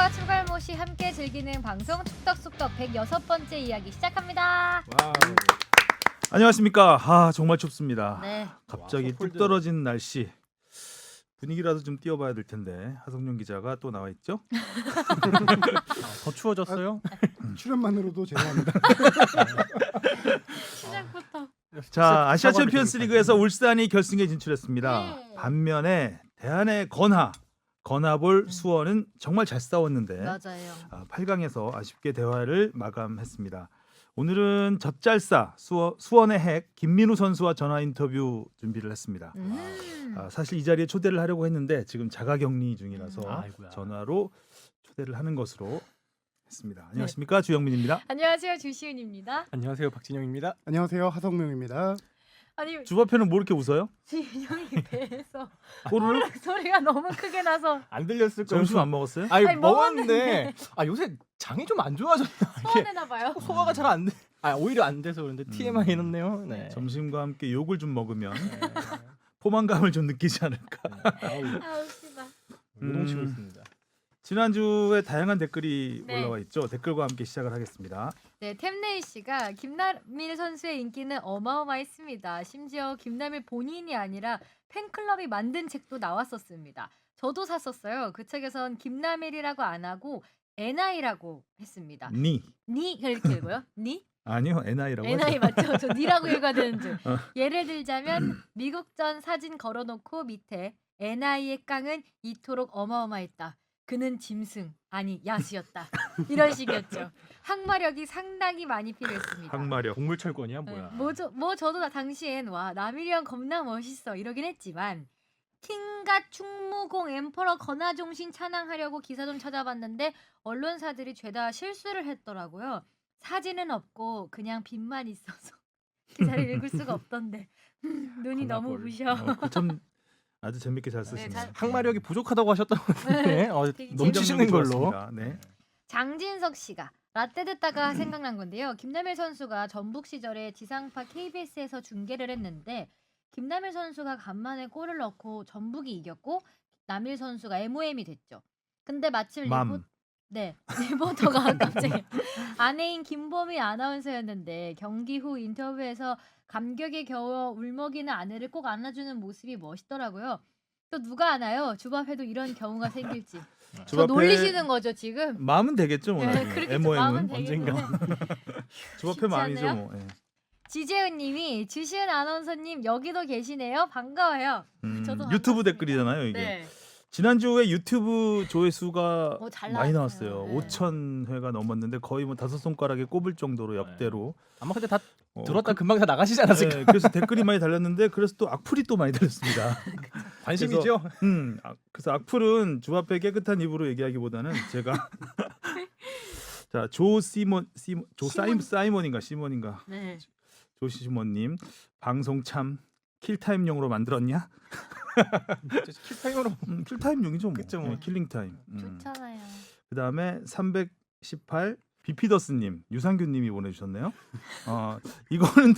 축덕과 추갈못이 함께 즐기는 방송 축덕숙덕 106번째 이야기 시작합니다. 와우. 안녕하십니까. 정말 춥습니다. 네. 갑자기 와, 뚝 폴드. 떨어진 날씨. 분위기라도 좀 띄워봐야 될 텐데 하성룡 기자가 또 나와 있죠? 더 추워졌어요? 출연만으로도 죄송합니다. 시작부터. 자, 아시아 사과를 챔피언스리그에서 울산이 결승에 진출했습니다. 네. 반면에 대한의 건하볼 수원은 정말 잘 싸웠는데 맞아요. 8강에서 아쉽게 대화를 마감했습니다. 오늘은 젖잘싸 수원의 핵 김민우 선수와 전화 인터뷰 준비를 했습니다. 사실 이 자리에 초대를 하려고 했는데 지금 자가격리 중이라서 아이고야. 전화로 초대를 하는 것으로 했습니다. 안녕하십니까. 주영민입니다. 안녕하세요. 주시은입니다. 안녕하세요, 박진영입니다. 안녕하세요, 하성룡입니다. 아니 주바편은 뭐 이렇게 웃어요? 주인형이 배에서 꼬르륵? 소리가 너무 크게 나서 안 들렸을 거예요. 점심 안 먹었어요? 아니, 아니, 먹었는데 요새 장이 좀 안 좋아졌나? 이게 소원해나 봐요. 소화가 잘 안 돼. 오히려 안 돼서 그런데 TMI 넣네요. 네. 점심과 함께 욕을 좀 먹으면 네. 포만감을 좀 느끼지 않을까. 아우, 아 웃기다. 요동치고 있습니다. 지난주에 다양한 댓글이 네. 올라와 있죠. 댓글과 함께 시작을 하겠습니다. 네, 템네이 씨가 김남일 선수의 인기는 어마어마했습니다. 심지어 김남일 본인이 아니라 팬클럽이 만든 책도 나왔었습니다. 저도 샀었어요. 그 책에선 김남일이라고 안 하고 NI라고 했습니다. 니 니 이렇게 읽어요? 니? 아니요 NI라고 NI 하죠. 맞죠? 저 니라고 읽어야 되는 줄. 어. 예를 들자면 미국전 사진 걸어놓고 밑에 NI의 깡은 이토록 어마어마했다. 그는 짐승 아니 야수였다. 이런 식이었죠. 항마력이 상당히 많이 필요했습니다. 항마력. 동물철권이야 네, 뭐야? 저도 당시엔 와 남일이 형 겁나 멋있어 이러긴 했지만 킹갓 충무공 엠퍼러 건하종신 찬양하려고 기사 좀 찾아봤는데 언론사들이 죄다 실수를 했더라고요. 사진은 없고 그냥 빈만 있어서 기사를 읽을 수가 없던데 눈이 너무 건하볼. 부셔. 참 아주 재밌게 잘 쓰시네요. 잘- 항마력이 부족하다고 하셨다고 하는데 되게 넘치시는 걸로. 좋았습니다. 네. 장진석 씨가 라떼 듣다가 생각난 건데요. 김남일 선수가 전북 시절에 지상파 KBS에서 중계를 했는데 김남일 선수가 간만에 골을 넣고 전북이 이겼고 남일 선수가 MOM이 됐죠. 근데 마침 맘. 리포터가 갑자기 아내인 김보미 아나운서였는데 경기 후 인터뷰에서 감격에 겨워 울먹이는 아내를 꼭 안아주는 모습이 멋있더라고요. 또 누가 아나요? 주바페도 이런 경우가 생길지. 저 주바페 놀리시는 거죠 지금? 마음은 되겠죠. 뭐. 네, 그렇겠죠. 마음은 MOM은 되겠네. 주바페 쉽지 마음이죠. 않네요. 뭐. 예. 지재은님이 주시은 아나운서님 여기도 계시네요. 반가워요. 저도 유튜브 반갑습니다. 댓글이잖아요. 이게 네. 지난주에 유튜브 조회수가 잘 많이 나왔어요. 나왔어요. 네. 5,000회가 넘었는데 거의 뭐 5손가락에 꼽을 정도로 역대로. 아마 근데 다 어, 들었다 금방 다 나가시지 않았을까? 네, 그래서 댓글이 많이 달렸는데 그래서 또 악플이 또 많이 달렸습니다. 관심이죠. 그래서 악플은 주바페 깨끗한 입으로 얘기하기보다는 제가 자 사이먼인가 시몬인가 네. 조시몬님 방송 참 킬타임용으로 만들었냐? 킬타임으로 킬타임용이죠 뭐. 그쵸, 뭐. 예, 킬링타임. 좋잖아요. 그다음에 318 비피더스님 유상균님이 보내주셨네요. 이거는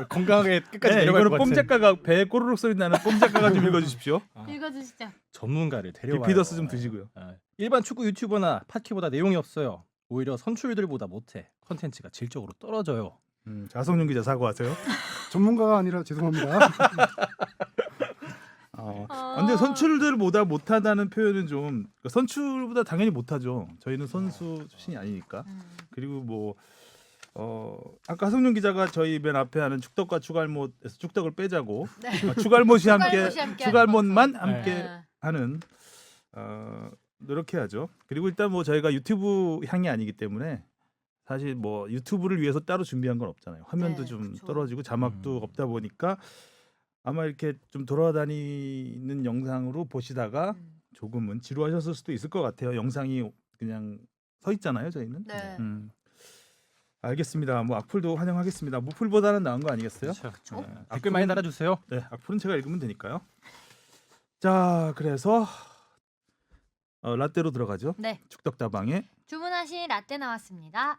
건강하게 끝까지 네, 내려갈 이거는 것 같은. 뽕작가가 배에 꼬르륵 소리 나는 뽕작가가 좀 읽어주십시오. 읽어주시죠. 전문가를 데려와요. 비피더스 좀 드시고요. 일반 축구 유튜버나 팟캐보다 내용이 없어요. 오히려 선출들보다 못해. 컨텐츠가 질적으로 떨어져요. 자성룡 기자 사과하세요. 전문가가 아니라 죄송합니다. 근데 선출들보다 못하다는 표현은 좀 선출보다 당연히 못하죠. 저희는 선수 출신이 아니니까. 그리고 뭐 아까 하성룡 기자가 저희 맨 앞에 하는 축덕과 추갈못에서 축덕을 빼자고 네. 추갈못이 함께 추갈못이 함께 추갈못만 하는 함께 네. 하는 노력해야죠. 그리고 일단 뭐 저희가 유튜브 향이 아니기 때문에 사실 뭐 유튜브를 위해서 따로 준비한 건 없잖아요. 화면도 네, 좀 그쵸. 떨어지고 자막도 없다 보니까 아마 이렇게 좀 돌아다니는 영상으로 보시다가 조금은 지루하셨을 수도 있을 것 같아요. 영상이 그냥 서 있잖아요, 저희는. 네. 알겠습니다. 뭐 악플도 환영하겠습니다. 무플보다는 나은 거 아니겠어요? 그렇죠. 네, 댓글 많이 달아주세요. 네, 악플은 제가 읽으면 되니까요. 자, 그래서 라떼로 들어가죠. 네. 축덕다방에. 주문하신 라떼 나왔습니다.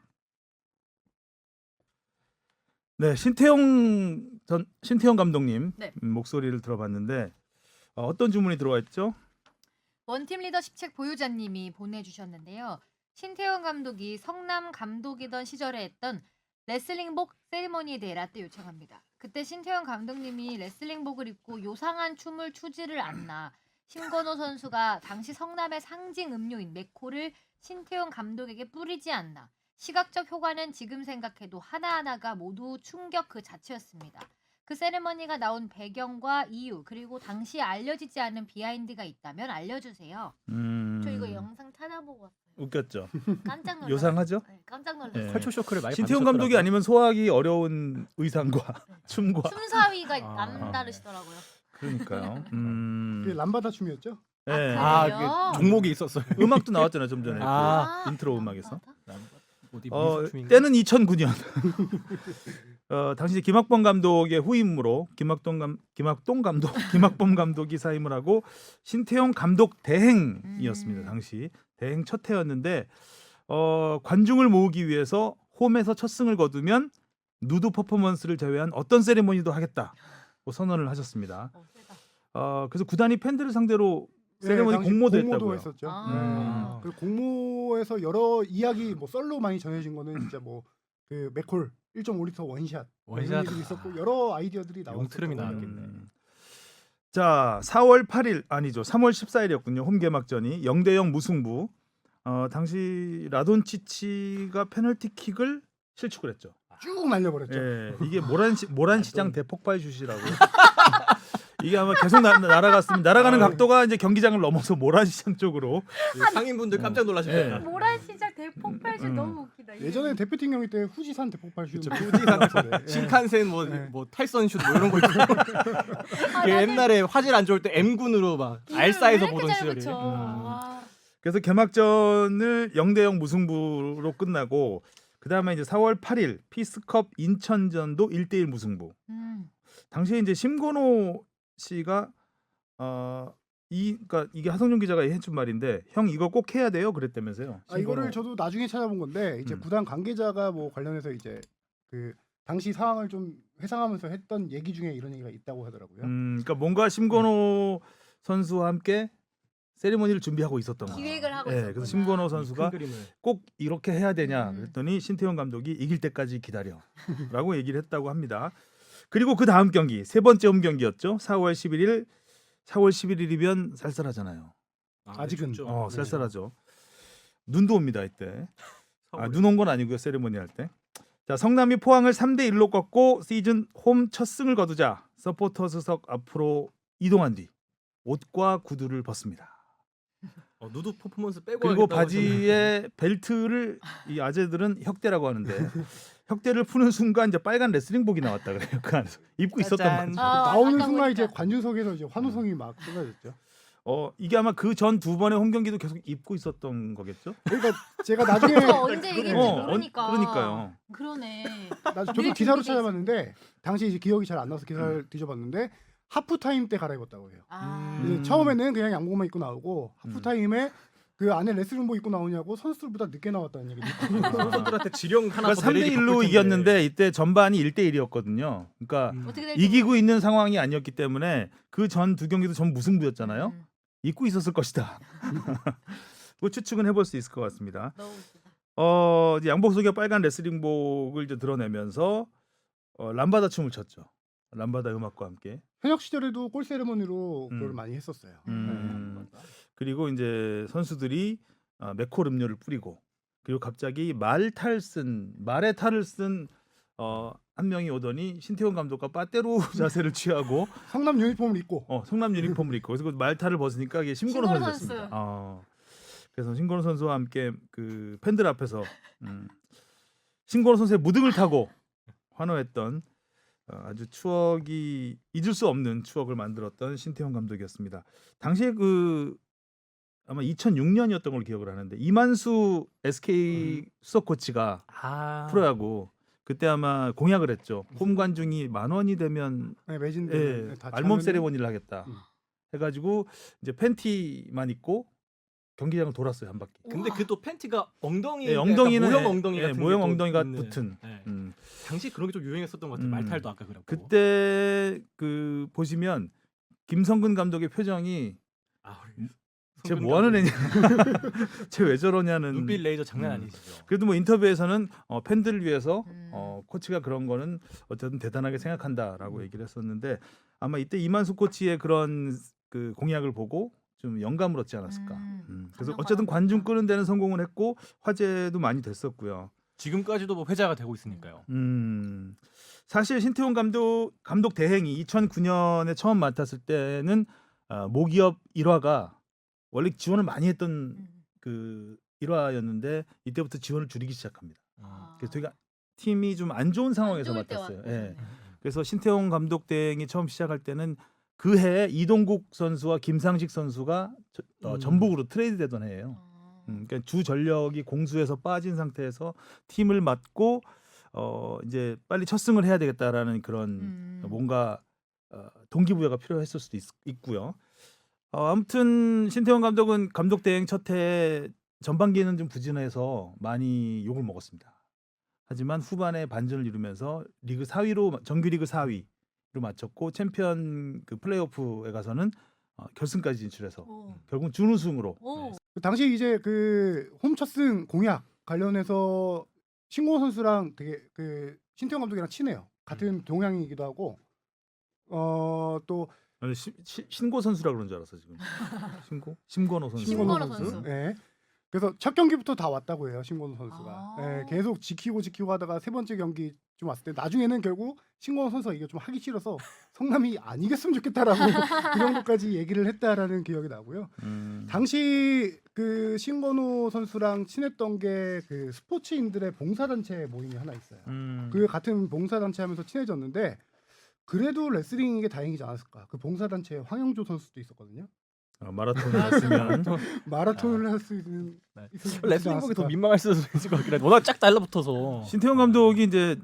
네, 신태영 감독님 네. 목소리를 들어봤는데 어떤 주문이 들어와 있죠? 원팀 리더십 책 보유자님이 보내주셨는데요. 신태용 감독이 성남 감독이던 시절에 했던 레슬링복 세리머니에 대해 라떼 요청합니다. 그때 신태용 감독님이 레슬링복을 입고 요상한 춤을 추지를 않나 심건호 선수가 당시 성남의 상징 음료인 맥코를 신태용 감독에게 뿌리지 않나 시각적 효과는 지금 생각해도 하나하나가 모두 충격 그 자체였습니다. 그 세레머니가 나온 배경과 이유 그리고 당시에 알려지지 않은 비하인드가 있다면 알려주세요. 저 이거 영상 찾아보고 왔어요. 웃겼죠. 깜짝 놀랐어요. 요상하죠? 네, 깜짝 놀랐어요. 네. 컬처 쇼크를 많이 신태용 받으셨더라고요. 감독이 아니면 소화하기 어려운 의상과 춤과 춤사위가 아. 남다르시더라고요. 그러니까요. 그게 람바다 춤이었죠? 네. 아, 그 종목이 있었어요. 음악도 나왔잖아요 좀 전에. 아. 그 인트로 음악에서. 어디 때는 2009년. 당시 김학범 감독의 후임으로 김학범 감독이 사임을 하고 신태용 감독 대행이었습니다. 당시 대행 첫 해였는데 관중을 모으기 위해서 홈에서 첫 승을 거두면 누드 퍼포먼스를 제외한 어떤 세리머니도 하겠다고 선언을 하셨습니다. 세다. 그래서 구단이 팬들을 상대로 세리머니 당시 공모도 공모도 했다고요. 했었죠. 아. 그리고 공모에서 여러 이야기 뭐 썰로 많이 전해진 거는 진짜 뭐 그 맥콜 1.5리터 원샷 원샷. 이런 일이 있었고 여러 아이디어들이 용트름이 나왔어요. 나왔겠네. 자, 4월 8일 아니죠. 3월 14일이었군요. 홈 개막전이 0대0 무승부. 당시 라돈치치가 페널티킥을 실축을 했죠. 쭉 날려버렸죠. 예, 이게 모란시장 대폭발 슛이라고. 이게 아마 계속 날아갔으면 날아가는 각도가 이제 경기장을 넘어서 모란시장 쪽으로. 상인분들 깜짝 놀라실 예. 거예요. 모란시장 대폭발슛 너무 웃기다. 예전에 대표팀 경기 때 후지산 대폭발슛. 그쵸, 후지산 신칸센 뭐 탈선슛 뭐 이런 거 있고. 그 옛날에 화질 안 좋을 때 M군으로 막 알싸에서 보던 시절이. 그래서 개막전을 0대0 무승부로 끝나고 그다음에 이제 4월 8일 피스컵 인천전도 1대1 무승부. 당시에 이제 심건호 씨가 그러니까 이게 하성룡 기자가 해준 말인데 형 이거 꼭 해야 돼요 그랬다면서요. 이거를 저도 나중에 찾아본 건데 이제 구단 관계자가 뭐 관련해서 이제 그 당시 상황을 좀 회상하면서 했던 얘기 중에 이런 얘기가 있다고 하더라고요. 그러니까 뭔가 심건호 선수와 함께 세리머니를 준비하고 있었던 거예요. 기획을 하고 예, 있었구나. 그래서 심건호 선수가 큰 그림을. 꼭 이렇게 해야 되냐 그랬더니 신태용 감독이 이길 때까지 기다려라고 얘기를 했다고 합니다. 그리고 그 다음 경기 세 번째 홈 경기였죠. 4월 11일. 4월 11일이면 쌀쌀하잖아요. 아직은. 춥죠. 쌀쌀하죠. 눈도 옵니다 이때. 눈 온 건 아니고요. 세리머니 할 때. 자, 성남이 포항을 3대 1로 꺾고 시즌 홈 첫 승을 거두자 서포터스석 앞으로 이동한 뒤 옷과 구두를 벗습니다. 누드 퍼포먼스 빼고 그리고 하겠다고 바지에 벨트를 이 아재들은 혁대라고 하는데 혁대를 푸는 순간 이제 빨간 레슬링복이 나왔다 그래요. 그 안에서 입고 있었던 짜잔. 바지. 나오는 아까 순간 이제 보니까. 관중석에서 이제 환호성이 막 쏟아졌죠. 이게 아마 그 전 두 번의 홈 경기도 계속 입고 있었던 거겠죠? 그러니까 제가 나중에 저 언제 얘기했지 모르니까. 그러니까요. 그러네. 저도 늘 기사로 준비돼 찾아봤는데 당시 이제 기억이 잘 안 나서 기사를 뒤져봤는데 하프타임 때 갈아입었다고 해요. 이제 처음에는 그냥 양복만 입고 나오고 하프타임에 그 안에 레슬링복 입고 나오냐고 선수들보다 늦게 나왔다는 얘기도 있고. 선수들한테 지령 하나 그러니까 더 3대 내리기 1로 바쁠 텐데. 이겼는데 이때 전반이 1대 1이었거든요. 그러니까 어떻게 될지 이기고 있는 상황이 아니었기 때문에 그 전 두 경기도 전 무승부였잖아요. 음, 입고 있었을 것이다. 그 추측은 해볼 수 있을 것 같습니다. 너무 웃기다. 이제 양복 속에 빨간 레슬링복을 이제 드러내면서 람바다 춤을 췄죠. 람바다 음악과 함께. 현역 시절에도 골 세레머니로 그걸 음. 많이 했었어요. 그리고 이제 선수들이 맥콜 음료를 뿌리고 그리고 갑자기 말의 탈을 쓴 한 명이 오더니 신태용 감독과 빠떼로 자세를 취하고 성남 유니폼을 입고 성남 유니폼을 입고 그래서 그 말타를 벗으니까 이게 심건호 신건호 선수였습니다. 그래서 신건호 선수와 함께 그 팬들 앞에서 신건호 선수의 무등을 타고 환호했던 아주 추억이 잊을 수 없는 추억을 만들었던 신태용 감독이었습니다. 당시에 그 아마 2006년이었던 걸로 기억을 하는데 이만수 SK 수석 코치가 프로야구 그때 아마 공약을 했죠. 홈 관중이 10,000원이 되면 매진되면 다 알몸 차면은- 세레모니를 하겠다. 해가지고 이제 팬티만 입고 경기장을 돌았어요 한 바퀴. 근데 그 또 팬티가 엉덩이 엉덩이는 모형 엉덩이 같은 모형 게또 엉덩이가 있는. 붙은. 네. 음. 당시 그런 게 좀 유행했었던 것 같아요. 말탈도 아까 그랬고. 그때 그 보시면 김성근 감독의 표정이 쟤 뭐 하는 애냐, 쟤 왜 저러냐는 눈빛 레이저 장난 아니시죠. 그래도 뭐 인터뷰에서는 팬들을 위해서 음. 코치가 그런 거는 어쨌든 대단하게 생각한다라고 얘기를 했었는데 아마 이때 이만수 코치의 그런 그 공약을 보고 좀 영감을 얻지 않았을까. 그래서 어쨌든 관중 끄는 데는 성공을 했고 화제도 많이 됐었고요. 지금까지도 뭐 회자가 되고 있으니까요. 사실 신태용 감독 대행이 2009년에 처음 맡았을 때는 모기업 1화가 원래 지원을 많이 했던 그 1화였는데 이때부터 지원을 줄이기 시작합니다. 그래서 저희가 팀이 좀 안 좋은 상황에서 맡았어요. 예. 그래서 신태용 감독 대행이 처음 시작할 때는 그 해에 이동국 선수와 김상식 선수가 전북으로 트레이드 되던 해예요. 그러니까 주 전력이 공수에서 빠진 상태에서 팀을 맡고 이제 빨리 첫 승을 해야 되겠다라는 그런 뭔가 동기부여가 필요했을 수도 있고요. 아무튼 신태용 감독은 감독 대행 첫 해 전반기에는 좀 부진해서 많이 욕을 먹었습니다. 하지만 후반에 반전을 이루면서 리그 4위로 정규리그 4위로 마쳤고 챔피언 그 플레이오프에 가서는 결승까지 진출해서 결국 준우승으로. 당시 이제 그 홈 첫승 공약 관련해서 신고 선수랑 되게 그 신태용 감독이랑 친해요. 같은 동양이기도 하고 또 아니, 신고 선수라 그런 줄 알았어 지금. 심건호 선수. 심건호 선수. 네. 그래서 첫 경기부터 다 왔다고 해요 신건호 선수가. 네, 계속 지키고 하다가 세 번째 경기 좀 왔을 때 나중에는 결국 신건호 선수가 이게 좀 하기 싫어서 성남이 안 이겼으면 좋겠다라고 그 정도까지 얘기를 했다라는 기억이 나고요. 당시 그 신건호 선수랑 친했던 게 그 스포츠인들의 봉사단체 모임이 하나 있어요. 그 같은 봉사단체 하면서 친해졌는데 그래도 레슬링이 다행이지 않았을까. 그 봉사단체에 황영조 선수도 있었거든요. 마라톤을 했으면 마라톤을 할 수 있는 레슬링복이 더 민망할 수도 있을 것 같긴 해. 워낙 쫙 달라붙어서. 신태용 감독이 이제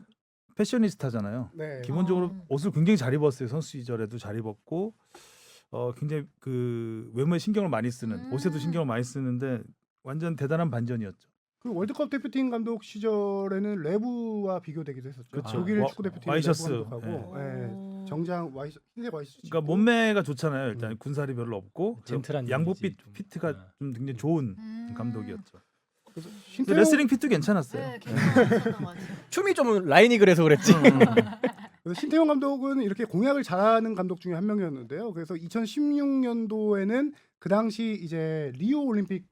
패셔니스타잖아요. 네. 기본적으로 옷을 굉장히 잘 입었어요. 선수 시절에도 잘 입었고 굉장히 그 외모에 신경을 많이 쓰는 옷에도 신경을 많이 쓰는데 완전 대단한 반전이었죠. 그 월드컵 대표팀 감독 시절에는 레브와 비교되기도 했었죠. 그렇죠. 독일 축구 대표팀 와이셔츠. 감독하고 정장 흰색 와이셔츠. 그러니까 몸매가 좋잖아요. 일단 군살이 별로 없고 젠틀한 양복 이미지 좀. 피트가 좀 굉장히 좋은 감독이었죠. 근데 신태용 레슬링 핏도 괜찮았어요. 네, 괜찮았던 것 같아요. 춤이 좀 라인이 그래서 그랬지. 그래서 신태용 감독은 이렇게 공약을 잘하는 감독 중에 한 명이었는데요. 그래서 2016년도에는 그 당시 이제 리오 올림픽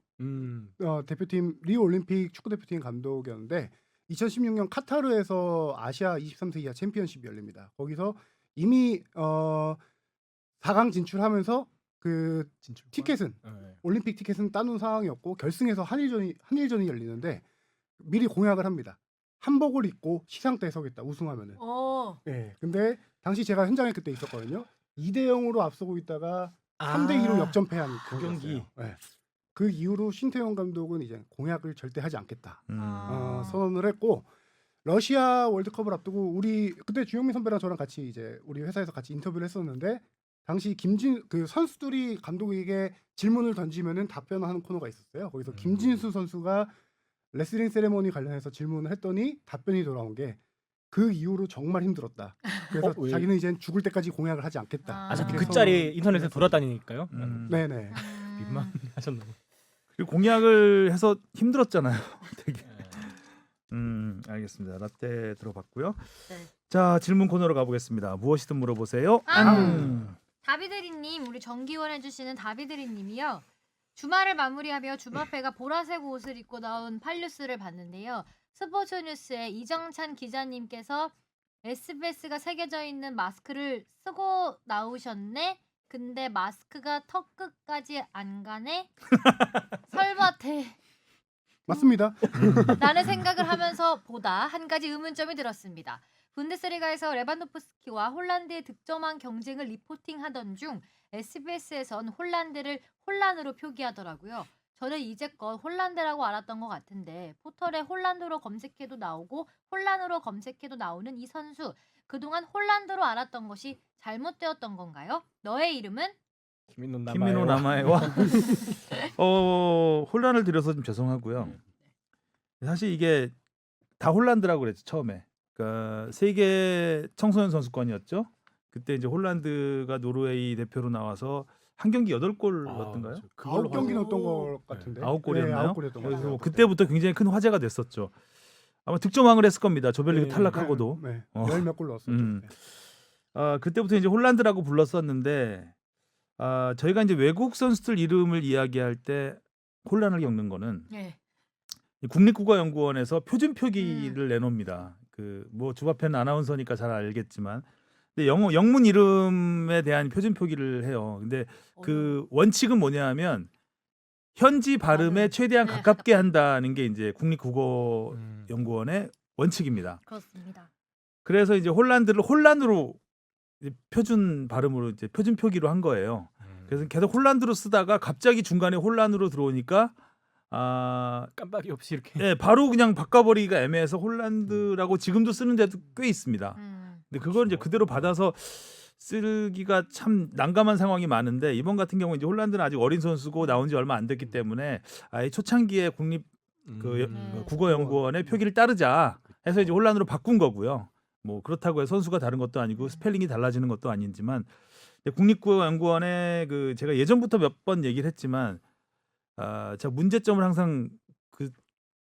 대표팀 리오 올림픽 축구 대표팀 감독이었는데 2016년 카타르에서 아시아 23세 이하 챔피언십이 열립니다. 거기서 이미 4강 진출하면서 그 티켓은 올림픽 티켓은 따놓은 상황이었고 결승에서 한일전이 열리는데 미리 공약을 합니다. 한복을 입고 시상대에 서겠다 우승하면은. 네. 근데 당시 제가 현장에 그때 있었거든요. 2대0으로 앞서고 있다가 3대2로 역전패한 그 경기. 네. 그 이후로 신태용 감독은 이제 공약을 절대 하지 않겠다 선언을 했고 러시아 월드컵을 앞두고 우리 그때 주영민 선배랑 저랑 같이 이제 우리 회사에서 같이 인터뷰를 했었는데 당시 그 선수들이 감독에게 질문을 던지면은 답변하는 코너가 있었어요. 거기서 김진수 선수가 레슬링 세레모니 관련해서 질문을 했더니 답변이 돌아온 게 그 이후로 정말 힘들었다. 그래서 왜? 자기는 이제 죽을 때까지 공약을 하지 않겠다. 어차피 그 이렇게 짤이 인터넷에 돌아다니니까요. 네네. 민망하셨나 봐. 그리고 공약을 해서 힘들었잖아요. 되게. 알겠습니다. 라떼 들어봤고요. 네. 자 질문 코너로 가보겠습니다. 무엇이든 물어보세요. 다비드리님 우리 정기원 해주시는 다비드리님이요. 주말을 마무리하며 주말패가 보라색 옷을 입고 나온 팔뉴스를 봤는데요. 스포츠뉴스에 이정찬 기자님께서 SBS가 새겨져 있는 마스크를 쓰고 나오셨네. 근데 마스크가 턱 끝까지 안 가네. 설마 맞습니다. 라는 생각을 하면서 보다 한 가지 의문점이 들었습니다. 분데스리가에서 레반도프스키와 홀란드의 득점왕 경쟁을 리포팅하던 중 SBS에선 홀란드를 혼란으로 표기하더라고요. 저는 이제껏 홀란드라고 알았던 것 같은데 포털에 홀란드로 검색해도 나오고 혼란으로 검색해도 나오는 이 선수 그동안 홀란드로 알았던 것이 잘못되었던 건가요? 너의 이름은? 키미노 나마에와 혼란을 드려서 좀 죄송하고요. 사실 이게 다 홀란드라고 그랬죠 처음에. 그러니까 세계 청소년 선수권이었죠. 그때 이제 홀란드가 노르웨이 대표로 나와서 한 경기 8골 넣었던가요? 맞아. 그걸로 9경기 화제- 넣었던 것 같은데. 9골이었나요? 9골이었던 것 그래서 같아요. 그때부터 굉장히 큰 화제가 됐었죠. 아마 득점왕을 했을 겁니다. 조별리그 네, 탈락하고도. 네. 어. 10몇 골 넣었었죠. 음. 그때. 그때부터 이제 홀란드라고 불렀었는데 저희가 이제 외국 선수들 이름을 이야기할 때 혼란을 겪는 거는 네. 이 국립국어연구원에서 표준 표기를 내놓습니다. 그 뭐 주바펜 아나운서니까 잘 알겠지만, 근데 영문 이름에 대한 표준 표기를 해요. 근데 그 원칙은 뭐냐하면 현지 발음에 발음. 최대한 네, 가깝게 가깝게. 한다는 게 이제 국립국어연구원의 원칙입니다. 그렇습니다. 그래서 이제 홀란드를 홀란으로 이제 표준 발음으로 이제 표준 표기로 한 거예요. 그래서 계속 홀란드로 쓰다가 갑자기 중간에 홀란으로 들어오니까 깜빡이 없이 이렇게. 예, 바로 그냥 바꿔버리기가 애매해서 홀란드라고 지금도 쓰는 데도 꽤 있습니다. 근데 그걸 이제 그렇죠. 그대로 받아서 쓰기가 참 난감한 상황이 많은데 이번 같은 경우 이제 홀란드는 아직 어린 선수고 나온 지 얼마 안 됐기 때문에 아예 초창기에 국립 국어연구원의 표기를 따르자 해서 이제 홀란드로 바꾼 거고요. 뭐 그렇다고 해서 선수가 다른 것도 아니고 스펠링이 달라지는 것도 아니지만 국립국어연구원의 그 제가 예전부터 몇 번 얘기를 했지만 제가 문제점을 항상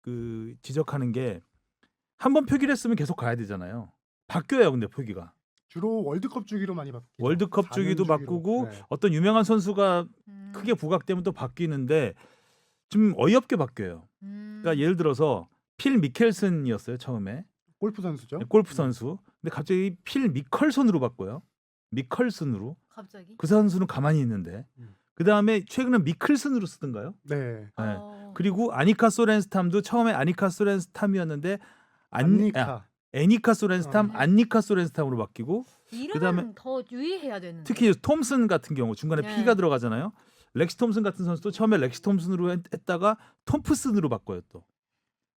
그 지적하는 게 한 번 표기를 했으면 계속 가야 되잖아요. 바뀌어요, 근데 표기가. 주로 월드컵 주기로 많이 바뀌죠. 월드컵 4년 주기도 주기로. 바꾸고 네. 어떤 유명한 선수가 크게 부각되면 또 바뀌는데 좀 어이없게 바뀌어요. 그러니까 예를 들어서 필 미켈슨이었어요, 처음에. 골프 선수죠. 골프 선수. 근데 갑자기 필 미컬슨으로 바꿔요. 미컬슨으로. 갑자기? 그 선수는 가만히 있는데. 그다음에 최근에 미클슨으로 쓰던가요? 네. 네. 어. 그리고 아니카 소렌스탐도 처음에 아니카 소렌스탐이었는데 안니카. 애니카 소렌스탐, 어. 안니카 소렌스탐으로 바뀌고 이름은 그다음에 더 유의해야 되는데. 특히 톰슨 같은 경우 중간에 네. P가 들어가잖아요. 렉시 톰슨 같은 선수도 처음에 렉시 톰슨으로 했다가 톰프슨으로 바꿔요 또.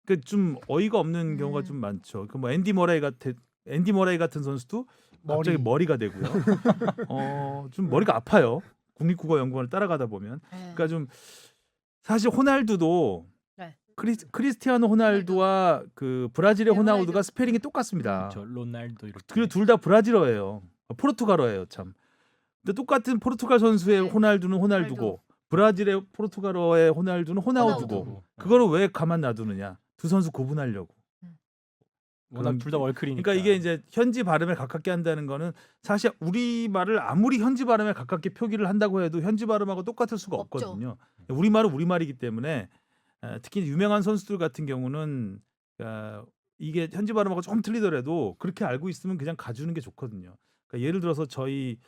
그 좀 어이가 없는 경우가 좀 많죠. 그 뭐 앤디 머레이 같은 선수도 갑자기 머리가 되고요. 좀 머리가 아파요. 국립국어연구원을 따라가다 보면. 네. 그러니까 좀 사실 호날두도 네. 크리스티아노 호날두와 그 브라질의 네, 호날두가 호날두. 스페링이 똑같습니다. 저 로날도 이렇게. 그리고 둘 다 브라질어예요. 포르투갈어예요, 참. 근데 똑같은 포르투갈 선수의 네. 호날두는 호날두고 브라질의 포르투갈어의 호날두는 호나우두고 호나우두. 그거를 왜 가만 놔두느냐? 두 선수 구분하려고. 워낙 둘 다 월클이니까. 그러니까 이게 이제 현지 발음에 가깝게 한다는 거는 사실 우리 말을 아무리 현지 발음에 가깝게 표기를 한다고 해도 현지 발음하고 똑같을 수가 없죠. 없거든요. 우리 말은 우리 말이기 때문에 특히 유명한 선수들 같은 경우는 이게 현지 발음하고 조금 틀리더라도 그렇게 알고 있으면 그냥 가주는 게 좋거든요. 그러니까 예를 들어서 저희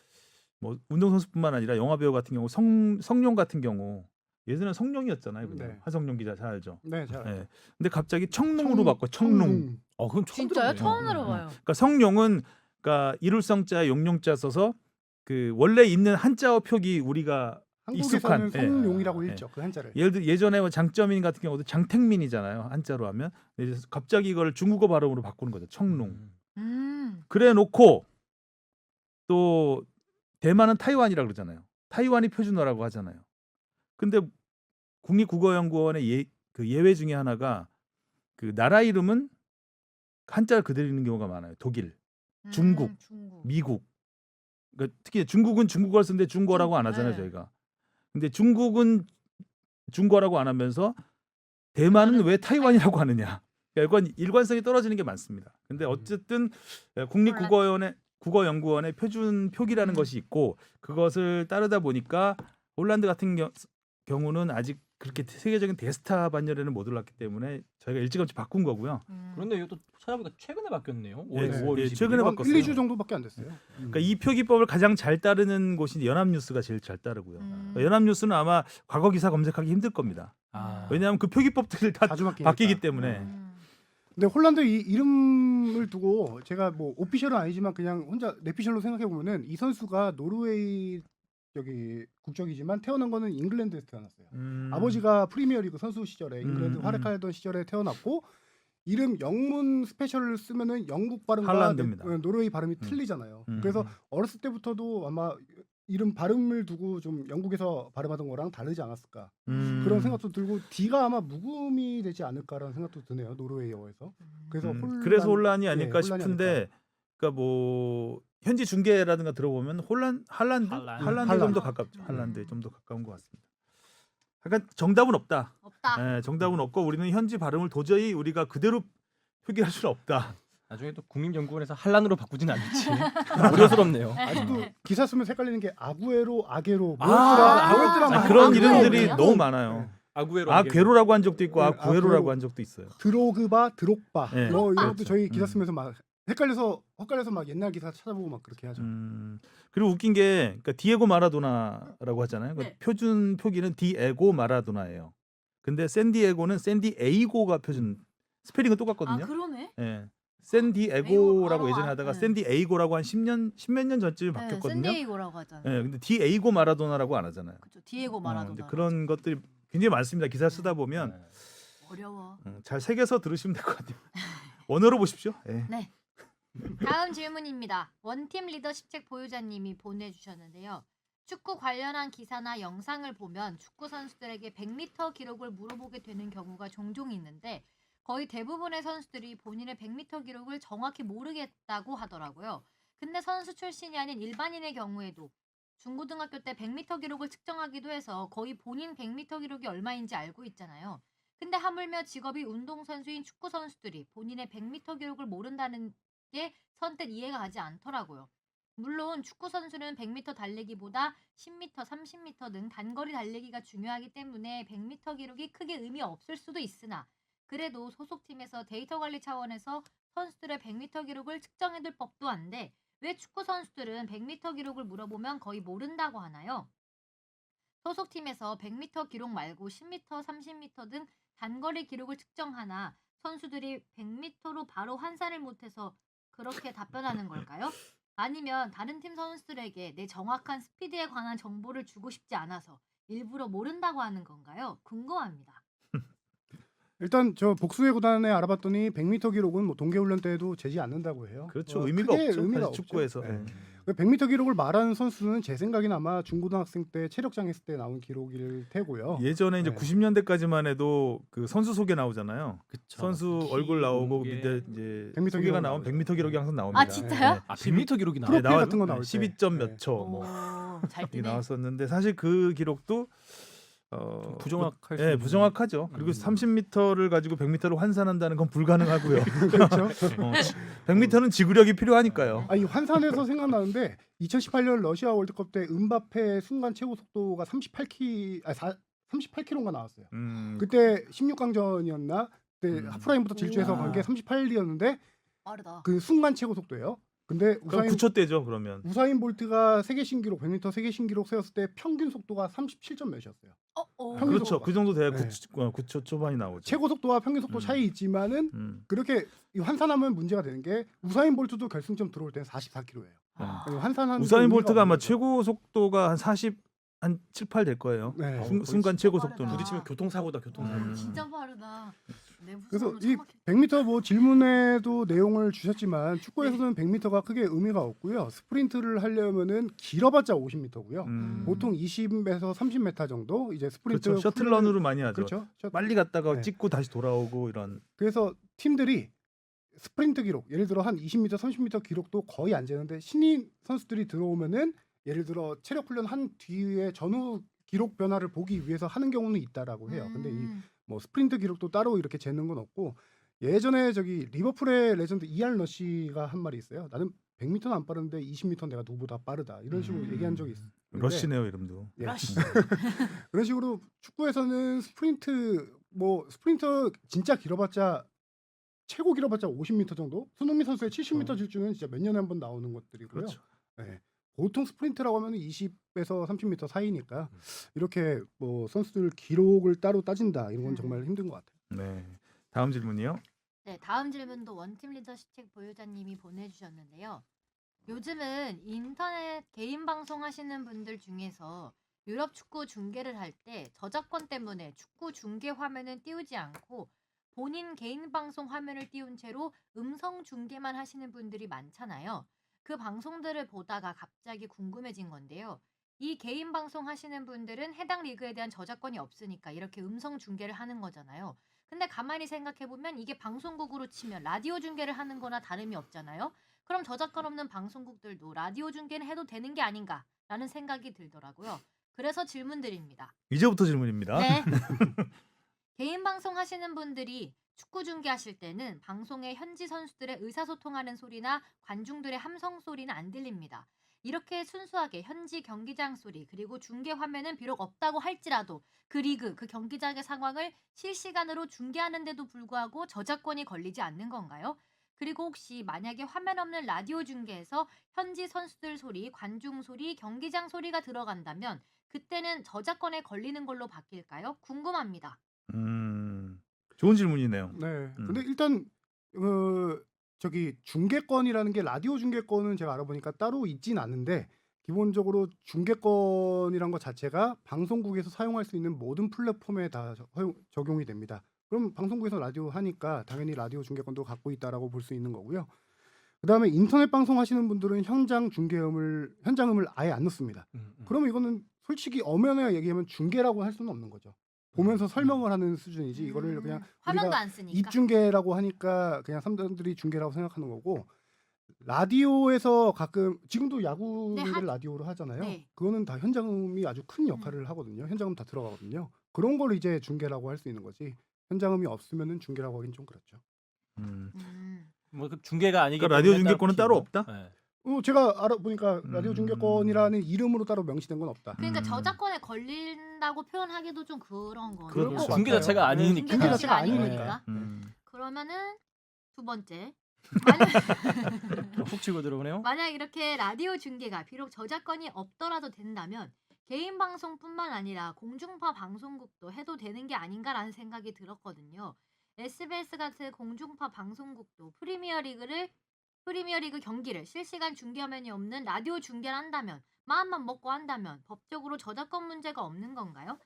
뭐 운동 선수뿐만 아니라 영화 배우 같은 경우 성룡 같은 경우 예전에 성룡이었잖아요. 그냥 네. 하성룡 기자 잘 알죠. 네, 잘. 네. 근데 갑자기 청룡으로 바꿔. 청룡. 그럼 처음 진짜요? 들어보네요. 처음 들어봐요. 그러니까 성룡은 그러니까 일울성자 용룡자 써서 그 원래 있는 한자어 표기 우리가 익숙한, 한국에서는 성룡이라고 예. 읽죠. 그 한자를. 예를 들어 예전에 뭐 장점인 같은 경우도 장택민이잖아요. 한자로 하면. 근데 이제 갑자기 이걸 중국어 발음으로 바꾸는 거죠. 청룡. 그래 놓고 또 대만은 타이완이라고 그러잖아요. 타이완이 표준어라고 하잖아요. 근데 국립국어연구원의 그 예외 중에 하나가 그 나라 이름은 한자 그대로 있는 경우가 많아요. 독일, 중국, 미국. 그러니까 특히 중국은 중국어를 쓰는데 중국어라고 안 하잖아요, 네. 저희가. 근데 중국은 중국어라고 안 하면서 대만은 왜 타이완이라고 하느냐? 그러니까 이건 일관성이 떨어지는 게 많습니다. 근데 어쨌든 국립국어연구원의 표준 표기라는 것이 있고 그것을 따르다 보니까 홀란드 같은 경우는 아직 그렇게 세계적인 대스타 반열에는 못 올랐기 때문에 저희가 일찌감치 바꾼 거고요. 그런데 이것도 찾아보니까 최근에 바뀌었네요. 예, 올해 네. 5월 예, 20일. 최근에 한 바꿨어요. 1, 2주 정도밖에 안 됐어요. 그러니까 이 표기법을 가장 잘 따르는 곳이 연합뉴스가 제일 잘 따르고요. 그러니까 연합뉴스는 아마 과거 기사 검색하기 힘들 겁니다. 왜냐하면 그 표기법들이 다 자주 바뀌니까. 바뀌기 때문에. 근데 홀란드 이 이름을 두고 제가 뭐 오피셜은 아니지만 그냥 혼자 내피셜로 생각해 보면은 이 선수가 노르웨이 국적이지만 태어난 거는 잉글랜드에서 태어났어요. 아버지가 프리미어리그 선수 시절에 잉글랜드 활약하던 시절에 태어났고 이름 영문 스페셜을 쓰면은 영국 발음과 할란드입니다. 노르웨이 발음이 틀리잖아요. 그래서 어렸을 때부터도 아마 이름 발음을 두고 좀 영국에서 발음하던 거랑 다르지 않았을까 그런 생각도 들고 D가 아마 묵음이 되지 않을까라는 생각도 드네요. 노르웨이어에서. 그래서 그래서 혼란이 아닐까 혼란이 싶은데 아닐까. 그러니까 뭐 현지 중계라든가 들어보면 할란드에 할란드. 좀 더 가깝죠. 할란드에 좀 더 가까운 것 같습니다. 그러니까 정답은 없다. 없다. 예, 정답은 없고 우리는 현지 발음을 도저히 우리가 그대로 표기할 수는 없다. 나중에 또 국민연구원에서 한란으로 바꾸진 않겠지. 우려스럽네요. 아직도 기사 쓰면 헷갈리는 게 아구에로, 아게로, 아, 그런 아구에로요? 이름들이 너무 많아요. 아구에로 아괴로라고 한 적도 있고 네, 아구에로라고 아구에로. 한 적도 있어요. 드로그바, 드록바 네. 뭐 이런 것도 그렇죠. 저희 기사 쓰면서 막 헷갈려서 막 옛날 기사 찾아보고 막 그렇게 하죠. 그리고 웃긴 게 그러니까 디에고 마라도나라고 하잖아요. 그 네. 표준 표기는 디에고 마라도나예요. 근데 샌디에고는 샌디에이고가 표준 스페링은 아 똑같거든요. 그러네. 예. 샌디에고라고 에이고, 예전에 하다가 네. 샌디에이고라고 한 10몇 년 전쯤에 네, 바뀌었거든요. 샌디에이고라고 하잖아요. 예. 근데 디에이고 마라도나라고 안 하잖아요. 그렇죠. 디에고 이제 마라도나. 그런 것들이 굉장히 많습니다. 기사 쓰다 보면 어려워. 잘 새겨서 들으시면 될 것 같아요. 원어로 보십시오. 예. 네. 다음 질문입니다. 원팀 리더십 책 보유자님이 보내주셨는데요. 축구 관련한 기사나 영상을 보면 축구 선수들에게 100m 기록을 물어보게 되는 경우가 종종 있는데 거의 대부분의 선수들이 본인의 100m 기록을 정확히 모르겠다고 하더라고요. 근데 선수 출신이 아닌 일반인의 경우에도 중고등학교 때 100m 기록을 측정하기도 해서 거의 본인 100m 기록이 얼마인지 알고 있잖아요. 근데 하물며 직업이 운동선수인 축구 선수들이 본인의 100m 기록을 모른다는 게 선뜻 이해가 가지 않더라고요. 물론 축구 선수는 100m 달리기보다 10m, 30m 등 단거리 달리기가 중요하기 때문에 100m 기록이 크게 의미 없을 수도 있으나 그래도 소속팀에서 데이터 관리 차원에서 선수들의 100m 기록을 측정해둘 법도 한데 왜 축구 선수들은 100m 기록을 물어보면 거의 모른다고 하나요? 소속팀에서 100m 기록 말고 10m, 30m 등 단거리 기록을 측정하나 선수들이 100m로 바로 환산을 못해서 그렇게 답변하는 걸까요? 아니면 다른 팀 선수들에게 내 정확한 스피드에 관한 정보를 주고 싶지 않아서 일부러 모른다고 하는 건가요? 궁금합니다. 일단 저 복수의 구단에 알아봤더니 100m 기록은 뭐 동계훈련 때도 재지 않는다고 해요. 그렇죠. 어, 의미가 크게 없죠. 의미가 사실 없죠. 축구에서. 네. 예. 100m 기록을 말하는 선수는 제 생각에는 아마 중고등학생 때 체력장 했을 때 나온 기록일 테고요. 예전에 이제 네. 90년대까지만 해도 그 선수 소개 나오잖아요. 그쵸. 선수 키, 얼굴 나오고 몸무게. 밑에 이제 100m 소개가 기록 나온 나오죠. 100m 기록이 항상 나옵니다. 아 진짜요? 네. 아 100m 기록이 프로필 나와요? 같은 거 나올 때. 12점 네. 몇 초 뭐 잘 이게 뛰네. 나왔었는데 사실 그 기록도 부정확할 수 예, 있는. 부정확하죠. 그리고 30m를 가지고 100m로 환산한다는 건 불가능하고요. 그렇죠. 100m는 지구력이 필요하니까요. 아니 환산해서 생각나는데 2018년 러시아 월드컵 때 음바페 순간 최고 속도가 38km인가 나왔어요. 그때 16강전이었나? 그때 하프라인부터 질주해서 간 게 38이었는데 빠르다. 그 순간 최고 속도예요. 근데 그럼 9초대죠. 그러면 우사인 볼트가 세계 신기록 100m 세계 신기록 세웠을 때 평균 속도가 37점 몇이었어요. 평균 그렇죠. 속도가. 그 정도 돼야 네. 9초 초반이 나오죠. 최고 속도와 평균 속도 차이 있지만은 그렇게 이 환산하면 문제가 되는 게 우사인 볼트도 결승점 들어올 때는 44km예요. 환산하는 우사인 의미가 볼트가 아마 없는 거죠. 최고 속도가 한 7, 8 될 거예요. 네. 순간 최고 빠르다. 속도는. 부딪히면 교통사고다 교통사고. 진짜 빠르다. 그래서 이 100m 뭐 질문에도 내용을 주셨지만 축구에서는 100m가 크게 의미가 없고요. 스프린트를 하려면은 길어봤자 50m고요. 보통 20에서 30m 정도 이제 스프린트 그렇죠. 셔틀런으로 많이 하죠. 그렇죠. 빨리 갔다가 네. 찍고 다시 돌아오고 이런. 그래서 팀들이 스프린트 기록 예를 들어 한 20m, 30m 기록도 거의 안 재는데 신인 선수들이 들어오면은 예를 들어 체력 훈련 한 뒤에 전후 기록 변화를 보기 위해서 하는 경우는 있다라고 해요. 근데 이 뭐 스프린트 기록도 따로 이렇게 재는 건 없고 예전에 저기 리버풀의 레전드 이안 러시가 한 말이 있어요. 나는 100m는 안 빠른데 20m 내가 누구보다 빠르다. 이런 식으로 얘기한 적이 있어요. 러시네요 이름도. 예. 러시. 그런 식으로 축구에서는 스프린트 진짜 길어봤자 최고 길어봤자 50m 정도. 손흥민 선수의 70m 질주는 진짜 몇 년에 한 번 나오는 것들이고요. 그렇죠. 네. 보통 스프린트라고 하면 20에서 30m 사이니까 이렇게 뭐 선수들 기록을 따로 따진다 이런 건 정말 힘든 것 같아요. 네. 다음 질문이요. 네, 다음 질문도 원팀 리더십 책 보유자님이 보내주셨는데요. 요즘은 인터넷 개인 방송 하시는 분들 중에서 유럽 축구 중계를 할 때 저작권 때문에 축구 중계 화면은 띄우지 않고 본인 개인 방송 화면을 띄운 채로 음성 중계만 하시는 분들이 많잖아요. 그 방송들을 보다가 갑자기 궁금해진 건데요. 이 개인 방송 하시는 분들은 해당 리그에 대한 저작권이 없으니까 이렇게 음성 중계를 하는 거잖아요. 근데 가만히 생각해보면 이게 방송국으로 치면 라디오 중계를 하는 거나 다름이 없잖아요. 그럼 저작권 없는 방송국들도 라디오 중계는 해도 되는 게 아닌가라는 생각이 들더라고요. 그래서 질문 드립니다. 이제부터 질문입니다. 네. 개인 방송 하시는 분들이 축구 중계하실 때는 방송의 현지 선수들의 의사소통하는 소리나 관중들의 함성 소리는 안 들립니다. 이렇게 순수하게 현지 경기장 소리 그리고 중계 화면은 비록 없다고 할지라도 그 리그, 그 경기장의 상황을 실시간으로 중계하는데도 불구하고 저작권이 걸리지 않는 건가요? 그리고 혹시 만약에 화면 없는 라디오 중계에서 현지 선수들 소리, 관중 소리, 경기장 소리가 들어간다면 그때는 저작권에 걸리는 걸로 바뀔까요? 궁금합니다. 좋은 질문이네요. 네. 근데 일단 저기 중계권이라는 게 라디오 중계권은 제가 알아보니까 따로 있진 않은데 기본적으로 중계권이란 것 자체가 방송국에서 사용할 수 있는 모든 플랫폼에 다 적용이 됩니다. 그럼 방송국에서 라디오 하니까 당연히 라디오 중계권도 갖고 있다라고 볼 수 있는 거고요. 그다음에 인터넷 방송 하시는 분들은 현장 음을 아예 안 넣습니다. 그러면 이거는 솔직히 엄연히 얘기하면 중계라고 할 수는 없는 거죠. 보면서 설명을 하는 수준이지 이거를 그냥 화면도 우리가 안 쓰니까. 입중계라고 하니까 그냥 사람들이 중계라고 생각하는 거고 라디오에서 가끔 지금도 야구를 라디오로 하잖아요. 네. 그거는 다 현장음이 아주 큰 역할을 하거든요. 현장음 다 들어가거든요. 그런 걸 이제 중계라고 할 수 있는 거지. 현장음이 없으면은 중계라고 하긴 좀 그렇죠. 뭐 그 중계가 아니기 그러니까 라디오 때문에 중계권은 따로 없다? 네. 제가 알아보니까 라디오 중계권이라는 이름으로 따로 명시된 건 없다. 그러니까 저작권에 걸린다고 표현하기도 좀 그런 거네요. 그럴 것 그렇죠. 중계 같아요. 자체가 아니니까. 중계 중계 자체가 자체가 아니니까. 그러면은 두 번째. 훅 치고 들어오네요. 만약 이렇게 라디오 중계가 비록 저작권이 없더라도 된다면 개인 방송뿐만 아니라 공중파 방송국도 해도 되는 게 아닌가라는 생각이 들었거든요. SBS 같은 공중파 방송국도 프리미어리그 경기를 실시간 중계 화면이 없는 라디오 중계를 한다면 마음만 먹고 한다면 법적으로 저작권 문제가 없는 건가요?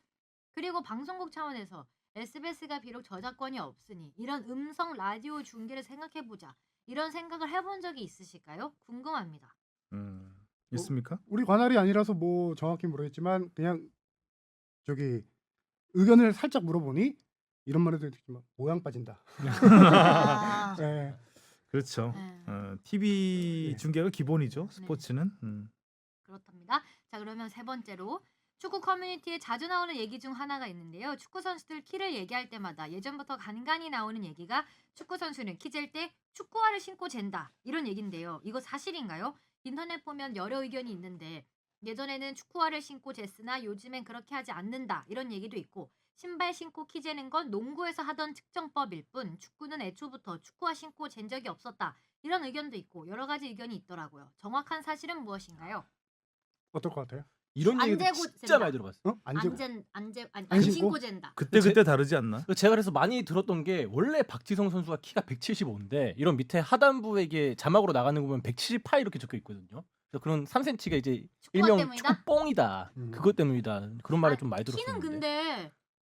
그리고 방송국 차원에서 SBS가 비록 저작권이 없으니 이런 음성 라디오 중계를 생각해보자 이런 생각을 해본 적이 있으실까요? 궁금합니다. 있습니까? 우리 관할이 아니라서 뭐 정확히 모르겠지만 그냥 저기 의견을 살짝 물어보니 이런 말해도 되지만 모양 빠진다. 아, 네. 그렇죠. 네. TV 네. 중계가 기본이죠. 스포츠는. 그렇답니다. 자, 그러면 세 번째로 축구 커뮤니티에 자주 나오는 얘기 중 하나가 있는데요. 축구 선수들 키를 얘기할 때마다 예전부터 간간히 나오는 얘기가 축구 선수는 키 잴 때 축구화를 신고 잰다. 이런 얘긴데요. 이거 사실인가요? 인터넷 보면 여러 의견이 있는데 예전에는 축구화를 신고 쟀으나 요즘엔 그렇게 하지 않는다. 이런 얘기도 있고 신발 신고 키 재는 건 농구에서 하던 측정법일 뿐 축구는 애초부터 축구화 신고 잰 적이 없었다. 이런 의견도 있고 여러 가지 의견이 있더라고요. 정확한 사실은 무엇인가요? 어떨 것 같아요? 이런 안 얘기도 재고 진짜 잰다. 많이 들어봤어요. 안 신고 잰다. 그때 다르지 않나? 제가 그래서 많이 들었던 게 원래 박지성 선수가 키가 175인데 이런 밑에 하단부에 이게 자막으로 나가는 거 보면 178 이렇게 적혀 있거든요. 그래서 그런 3cm가 이제 축구화 일명 때문이다? 축구 뽕이다. 그것 때문이다. 그런 말을 좀 많이 키는 들었었는데. 근데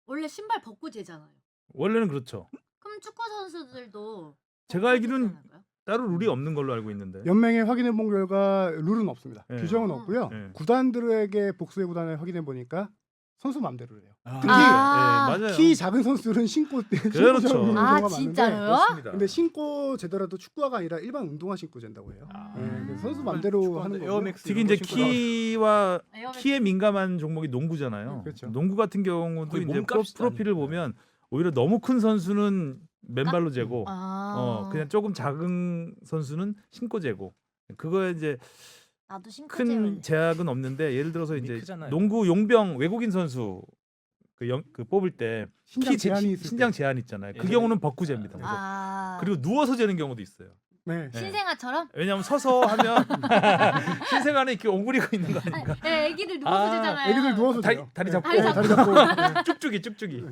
원래 신발 벗고 재잖아요. 원래는 그렇죠. 그럼 축구 선수들도 제가 알기로는 벗고 재잖아요. 따로 룰이 없는 걸로 알고 있는데. 연맹에 확인해 본 결과 룰은 없습니다. 네. 규정은 없고요. 네. 구단들에게 복수의 구단에 확인해 보니까 선수 마음대로 해요. 특히 아. 네, 맞아요. 키 작은 선수들은 신고 그렇죠. 신고 재는 아, 경우가 진짜로요? 그렇습니다. 근데 신고 재더라도 축구화가 아니라 일반 운동화 신고 잰다고 해요. 그래서 선수 마음대로 하는 거고요. 에어맥스 특히 이런 이제 거 신고 키와 에어맥스. 키에 민감한 종목이 농구잖아요. 그렇죠. 농구 같은 경우도 거의 이제 몸값이 프로필을 아니니까. 보면 오히려 너무 큰 선수는 맨발로 재고 아. 그냥 조금 작은 선수는 신고 재고 그거에 이제 나도 신고 큰 재볼래. 제약은 없는데 예를 들어서 이미 이제 크잖아요. 농구 용병 외국인 선수 그 뽑을 때 신장 키 제한이 있을 신장 때. 제한 있잖아요. 그 예전에- 경우는 벗고 잽니다. 아. 그리고 누워서 재는 경우도 있어요. 네. 네. 신생아처럼? 왜냐하면 서서 하면 신생아는 이렇게 옹그리고 있는 거 아닌가? 네, 애기들 누워서 재잖아요. 애기들 누워서 재요. 다리 네. 잡고 다리 다리 잡고 쭉쭉이.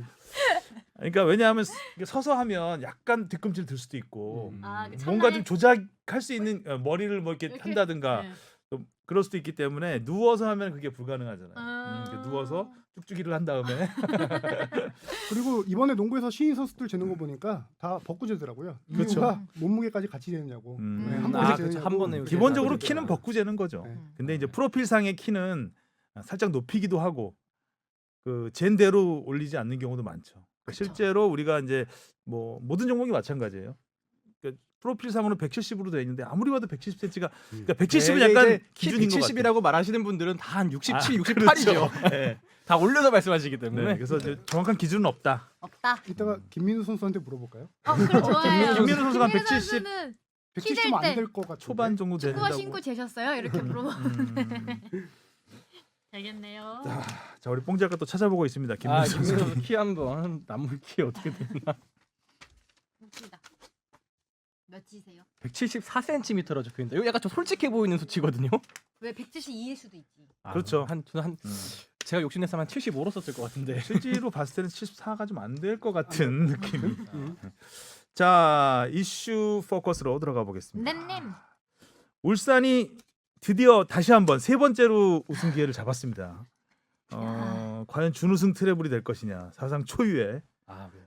그러니까 왜냐하면 서서 하면 약간 뒤꿈치를 들 수도 있고 아, 그 뭔가 참나에- 좀 조작할 수 있는 머리를 뭐 이렇게 한다든가 네. 좀 그럴 수도 있기 때문에 누워서 하면 그게 불가능하잖아요. 아. 누워서 쭉쭉이를 한 다음에 그리고 이번에 농구에서 신인 선수들 재는 거 보니까 다 벗고 재더라고요. 그렇죠. 이유가 몸무게까지 같이 재느냐고. 네, 한 번에 아, 재느냐고. 그렇죠. 한 번에 이렇게 기본적으로 그렇죠. 키는 벗고 재는 거죠. 네. 근데 이제 프로필상의 키는 살짝 높이기도 하고 그 젠대로 올리지 않는 경우도 많죠. 실제로 우리가 이제 뭐 모든 종목이 마찬가지예요. 그러니까 프로필상으로 170으로 돼 있는데 아무리 봐도 170cm가 그러니까 네, 170은 약간 기준인 것 같아요. 170이라고 말하시는 분들은 다 한 67, 아, 68이죠. 네. 다 올려서 말씀하시기 때문에. 네, 그래서 이제 정확한 기준은 없다. 없다. 이따가 김민우 선수한테 물어볼까요? 그래 좋아요. 김민우 선수가 김민우 170 선수는 170은 때 안 될 것 같은데. 초반 정도 축구화 된다고. 신고 재셨어요? 이렇게 물어봐. 되겠네요. 자, 우리 뽕 작가 또 찾아보고 있습니다. 김민우 아, 선수. 김민수 키 한번 남물 키 어떻게 되나? 봅시다. 몇이세요? 174cm로 적혀 있는데 이거 약간 좀 솔직해 보이는 수치거든요. 왜 172일 수도 있지. 그렇죠. 한 제가 욕심냈으면 한 75로 썼을 것 같은데. 실제로 봤을 때는 74가 좀 안 될 것 같은 느낌이. 자, 이슈 포커스로 들어가 보겠습니다. nemnem. 울산이 드디어 다시 한번 세 번째로 우승 기회를 잡았습니다. 과연 준우승 트래블이 될 것이냐 사상 초유의. 아, 네.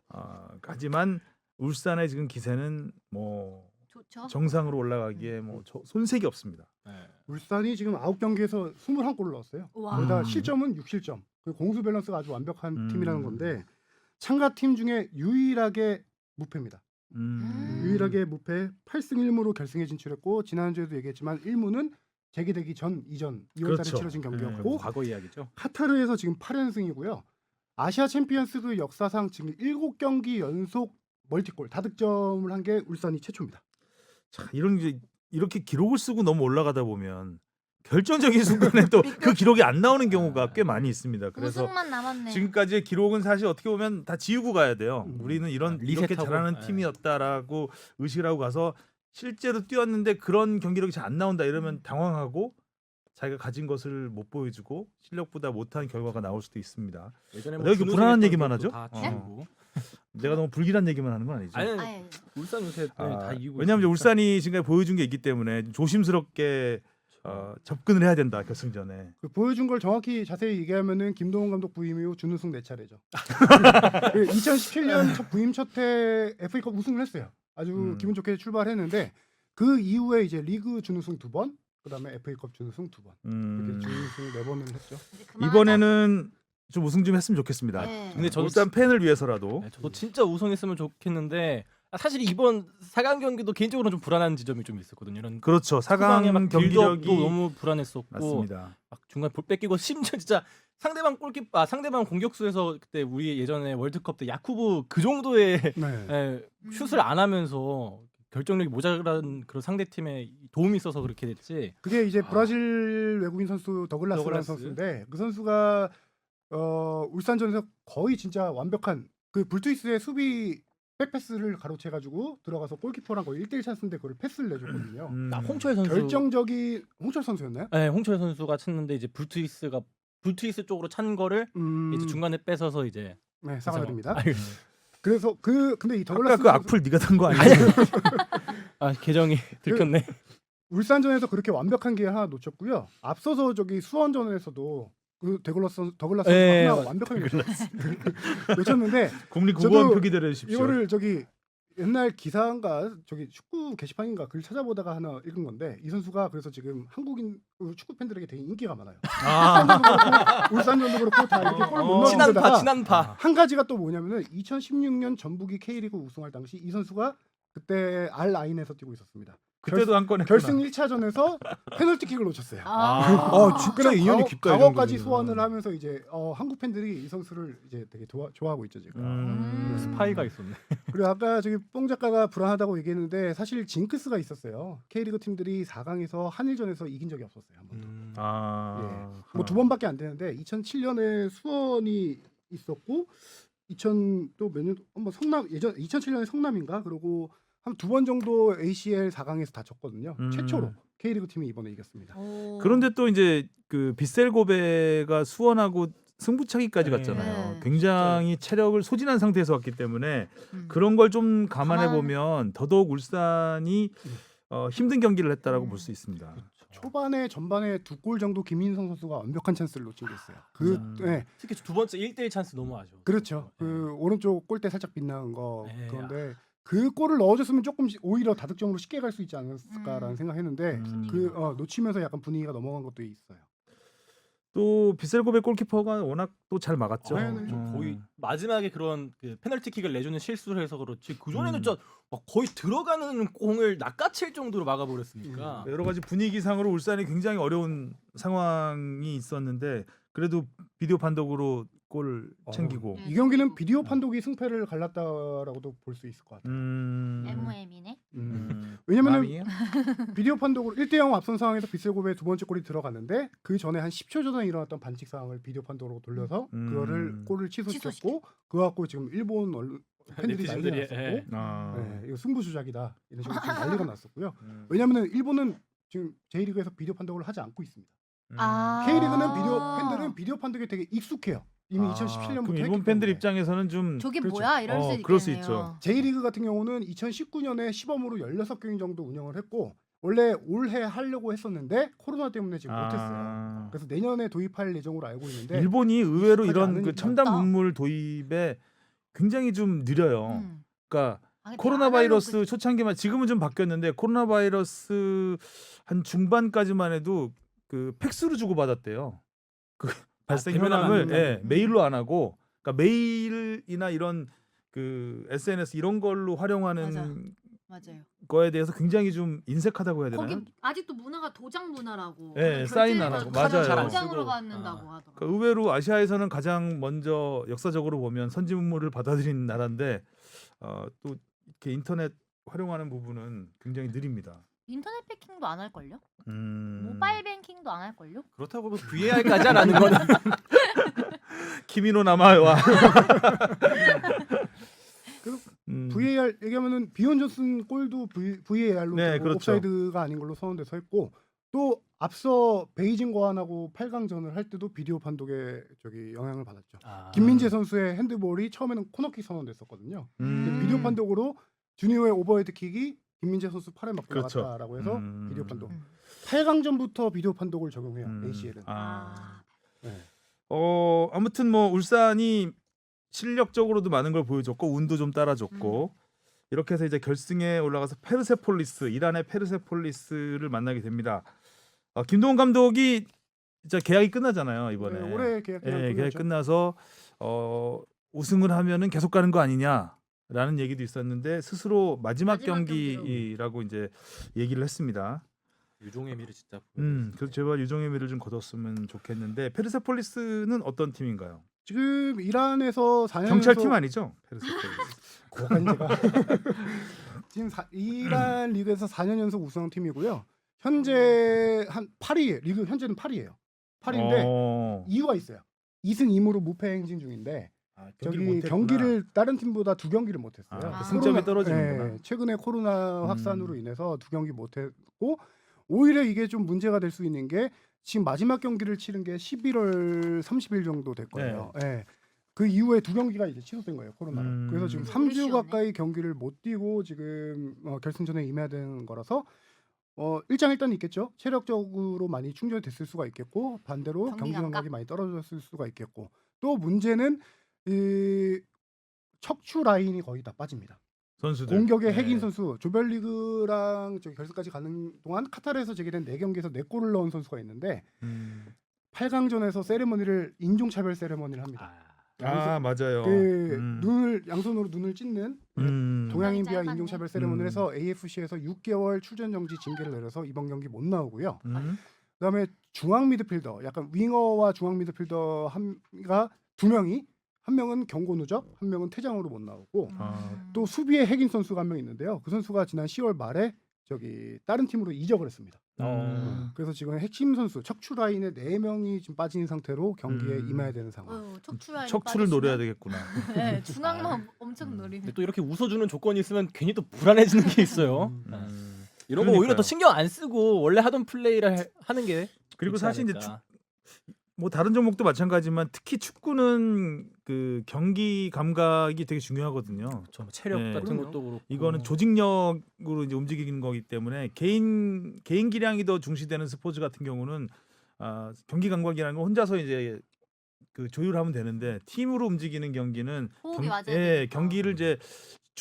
하지만 울산의 지금 기세는 뭐 좋죠. 정상으로 올라가기에 뭐 손색이 없습니다. 네. 울산이 지금 9경기에서 21골을 넣었어요. 와. 거기다 실점은 6실점. 그 공수 밸런스가 아주 완벽한 팀이라는 건데 참가 팀 중에 유일하게 무패입니다. 유일하게 무패 8승 1무로 결승에 진출했고 지난주에도 얘기했지만 1무는 재개되기 전 이전 2월달에 그렇죠. 치러진 경기였고 과거 이야기죠. 카타르에서 지금 8연승이고요. 아시아 챔피언스그 역사상 지금 7경기 연속 멀티골 다득점을 한 게 울산이 최초입니다. 자, 이렇게 기록을 쓰고 너무 올라가다 보면 결정적인 순간에 또 그 기록이 안 나오는 경우가 꽤 많이 있습니다. 그래서 우승만 남았네. 지금까지의 기록은 사실 어떻게 보면 다 지우고 가야 돼요. 우리는 이렇게 리셋하고. 잘하는 팀이었다라고 의식을 하고 가서 실제로 뛰었는데 그런 경기력이 잘 안 나온다 이러면 당황하고 자기가 가진 것을 못 보여주고 실력보다 못한 결과가 나올 수도 있습니다. 예전에 내가 이렇게 불안한 얘기만 하죠? 다 어. 지우고. 내가 너무 불길한 얘기만 하는 건 아니죠. 아니, 아예. 울산 요새 다 이기고. 왜냐하면 이제 있으니까. 울산이 지금까지 보여준 게 있기 때문에 조심스럽게 접근을 해야 된다 결승전에. 그 보여준 걸 정확히 자세히 얘기하면은 김동훈 감독 부임 이후 준우승 4차례죠. 2017년 첫 부임 첫해 FA컵 우승을 했어요. 아주 기분 좋게 출발했는데 그 이후에 이제 리그 준우승 2번, 그다음에 FA컵 준우승 2번. 이렇게 준우승 4번을 했죠. 이제 그만하자. 이번에는 좀 우승 좀 했으면 좋겠습니다. 네. 근데 저도 울산 팬을 위해서라도. 네, 저도 진짜 우승했으면 좋겠는데 사실 이번 4강 경기도 개인적으로 좀 불안한 지점이 좀 있었거든요. 이런 그렇죠. 초반에 4강 막 경기력이 빌드업도 너무 불안했었고 맞습니다. 막 중간 볼 뺏기고 심지어 진짜 상대방 공격수에서 그때 우리 예전에 월드컵 때 야쿠브 그 정도의 네. 슛을 안 하면서 결정력이 모자란 그런 상대 팀에 도움이 있어서 그렇게 됐지. 그게 이제 브라질 외국인 선수 더글라스라는 더글라스. 선수인데 그 선수가 울산전에서 거의 진짜 완벽한 그 불투이스의 수비 백패스를 가로채가지고 들어가서 골키퍼랑 거의 1대1 찬스인데 그걸 패스를 내줬거든요. 홍철 선수. 결정적인 홍철 선수였나요? 네, 홍철 선수가 쳤는데 이제 불투이스 쪽으로 찬 거를 이제 중간에 뺏어서 이제 네, 사과드립니다. 아유, 그래서 근데 이 아까 더글라스 그 악플 네가 단 거 아니야? 계정이 들켰네. 울산전에서 그렇게 완벽한 기회 하나 놓쳤고요. 앞서서 저기 수원전에서도 그 더글라스 선수가 네, 하나 완벽하게 놓쳤는데 국립국어원 저도 표기대로 해주십시오. 이거를 저기 옛날 기사인가 저기 축구 게시판인가 글 찾아보다가 하나 읽은 건데 이 선수가 그래서 지금 한국인 축구 팬들에게 되게 인기가 많아요. 울산전도 그렇고 다 이렇게 골 못 넣는 데다가 친한파. 한 가지가 또 뭐냐면은 2016년 전북이 K리그 우승할 당시 이 선수가 그때 알 라인에서 뛰고 있었습니다. 그때도 한 건에 결승 1차전에서 페널티킥을 놓쳤어요. 진짜 인연이 깊다. 이 과거까지 정도면은. 소환을 하면서 이제 한국 팬들이 이 선수를 이제 되게 좋아하고 있죠 지금. 스파이가 있었네. 그리고 아까 저기 뽕 작가가 불안하다고 얘기했는데 사실 징크스가 있었어요. K리그 팀들이 4강에서 한일전에서 이긴 적이 없었어요. 한 번도. 뭐 2번밖에 안 되는데 2007년에 수원이 있었고 2007년에 성남인가 그리고 한 2번 정도 ACL 4강에서 다쳤거든요. 최초로 K리그 팀이 이번에 이겼습니다. 그런데 또 이제 그 빗셀 고베가 수원하고 승부차기까지 네. 갔잖아요. 네. 굉장히 체력을 소진한 상태에서 왔기 때문에 그런 걸 좀 감안해 보면 더더욱 울산이 힘든 경기를 했다라고 볼 수 있습니다. 초반에 전반에 2골 정도 김민성 선수가 완벽한 찬스를 놓친 게 있어요. 네. 특히 두 번째 1대1 찬스 너무 아쉬워. 그렇죠. 그 오른쪽 골대 살짝 빗나간 거 네. 그런데 그 골을 넣어줬으면 조금 오히려 다득점으로 쉽게 갈 수 있지 않았을까라는 생각했는데 놓치면서 약간 분위기가 넘어간 것도 있어요. 또 비셀고베 골키퍼가 워낙 또 잘 막았죠. 네, 네. 거의 마지막에 그런 그 페널티킥을 내주는 실수를 해서 그렇지 그 전에는 음. 진짜 막 거의 들어가는 공을 낚아챌 정도로 막아버렸으니까. 여러 가지 분위기상으로 울산이 굉장히 어려운 상황이 있었는데 그래도 비디오 판독으로 골을 챙기고. 네. 이 경기는 비디오 판독이 승패를 갈랐다라고도 볼 수 있을 것 같아요. MM이네. 왜냐면은 마음이에요? 비디오 판독으로 1대0 앞선 상황에서 비셀고베의 두 번째 골이 들어갔는데 그 전에 한 10초 전에 일어났던 반칙 상황을 비디오 판독으로 돌려서 그거를 골을 취소시켰고 그거 갖고 지금 일본 팬들이 난리가 네티즌들이, 났었고 아. 이거 승부조작이다 이런 식으로 좀 난리가 났었고요. 왜냐면은 일본은 지금 J리그에서 비디오 판독을 하지 않고 있습니다. 아. K리그는 팬들은 비디오 판독에 되게 익숙해요. 이미 아, 2017년부터 그럼 일본 팬들 입장에서는 좀 저게 그렇죠. 뭐야 이럴 수 있겠네요. 그럴 수 있죠. J리그 같은 경우는 2019년에 시범으로 16경기 정도 운영을 했고 원래 올해 하려고 했었는데 코로나 때문에 지금 못했어요. 그래서 내년에 도입할 예정으로 알고 있는데 일본이 의외로 익숙하지 이런 그 않으니까. 첨단 어렵다. 문물 도입에 굉장히 좀 느려요. 그러니까 아, 근데 코로나 바이러스 아날로그- 초창기만 지금은 좀 바뀌었는데 코로나 바이러스 한 중반까지만 해도 그 팩스로 주고 받았대요. 그 발생 대면 안 현황을 한다고. 메일로 안 하고 그러니까 메일이나 이런 그 SNS 이런 걸로 활용하는 맞아요. 거에 대해서 굉장히 좀 인색하다고 해야 되나요? 거기 아직도 문화가 도장 문화라고. 네, 사인 안 하고. 카드 잘안 맞아요. 도장으로 쓰고. 받는다고 하더라고. 그러니까 의외로 아시아에서는 가장 먼저 역사적으로 보면 선진문물을 받아들인 나라인데 또 이렇게 인터넷 활용하는 부분은 굉장히 느립니다. 인터넷 뱅킹도 안 할 걸요? 음. 모바일 뱅킹도 안 할 걸요? 그렇다고 뭐 VAR까지 안 하는 거는 키미노 나마와 VAR 얘기하면은 비온 존슨 골도 VAR로 네, 그렇죠. 옵사이드가 아닌 걸로 선언돼서 했고 또 앞서 베이징 고안하고 8강전을 할 때도 비디오 판독에 영향을 받았죠. 김민재 선수의 핸드볼이 처음에는 코너킥 선언됐었거든요. 근데 비디오 판독으로 주니어의 오버헤드킥이 김민재 선수 팔에 맞고 그렇죠. 나갔다라고 해서 비디오 판독. 음. 8강전부터 비디오 판독을 적용해요. ACL은. 아. 네. 아무튼 뭐 울산이 실력적으로도 많은 걸 보여줬고 운도 좀 따라줬고 이렇게 해서 이제 결승에 올라가서 페르세폴리스 이란의 페르세폴리스를 만나게 됩니다. 김동훈 감독이 진짜 계약이 끝나잖아요 이번에. 네, 올해 계약 계약 끝나서 우승을 하면은 계속 가는 거 아니냐라는 얘기도 있었는데 스스로 마지막 경기라고 이제 얘기를 했습니다. 유종의 미를 진짜. 그래서 제발 유종의 미를 좀 거뒀으면 좋겠는데 페르세폴리스는 어떤 팀인가요? 지금 이란에서 4년 경찰팀 아니죠? 페르세폴리스. 제가 지금 이란 리그에서 4년 연속 우승한 팀이고요. 현재 한 8위 리그 현재는 8위예요. 8위인데 이유가 있어요. 2승 2무로 무패 행진 중인데 경기를 다른 팀보다 2경기를 못했어요. 아. 승점이 떨어지는구나. 최근에 코로나 확산으로 인해서 2경기 못했고 오히려 이게 좀 문제가 될 수 있는 게 지금 마지막 경기를 치른 게 11월 30일 정도 됐거든요. 네. 그 이후에 2경기가 이제 취소된 거예요 코로나로. 그래서 지금 3주 쉬웠네. 가까이 경기를 못 뛰고 지금 결승전에 임해야 되는 거라서 일장일단이 있겠죠. 체력적으로 많이 충전이 됐을 수가 있겠고 반대로 경기 경기 감각? 감각이 많이 떨어졌을 수가 있겠고 또 문제는 이 척추 라인이 거의 다 빠집니다. 선수들. 공격의 네. 핵인 선수 조별리그랑 결승까지 가는 동안 카타르에서 제기된 4경기에서 4골을 넣은 선수가 있는데 8강전에서 세레머니를 인종차별 세레머니를 합니다. 맞아요. 양손으로 눈을 찢는 동양인비하 인종차별 세레머니를 해서 AFC에서 6개월 출전 정지 징계를 내려서 이번 경기 못 나오고요. 그다음에 중앙 미드필더, 약간 윙어와 중앙 미드필더 가 2명이 한 명은 경고 누적, 한 명은 퇴장으로 못 나오고 또 수비에 핵인 선수가 한 명 있는데요. 그 선수가 지난 10월 말에 다른 팀으로 이적을 했습니다. 그래서 지금 핵심 선수 척추 라인에 4명이 지금 빠진 상태로 경기에 임해야 되는 상황. 척추를 노려야 되겠구나. 네, 중앙만 엄청 노리네. 근데 또 이렇게 웃어주는 조건이 있으면 괜히 또 불안해지는 게 있어요. 이런 거 오히려 그러니까요. 더 신경 안 쓰고 원래 하던 플레이를 하는 게 그리고 좋지 사실 이제 않을까. 뭐 다른 종목도 마찬가지지만 특히 축구는 그 경기 감각이 되게 중요하거든요. 좀 체력 네. 같은 그럼요. 것도 그렇고. 이거는 조직력으로 이제 움직이는 거기 때문에 개인 기량이 더 중시되는 스포츠 같은 경우는 경기 감각이라는 건 혼자서 이제 그 조율하면 되는데 팀으로 움직이는 경기는 호흡이 맞아야 되니까. 경기를 이제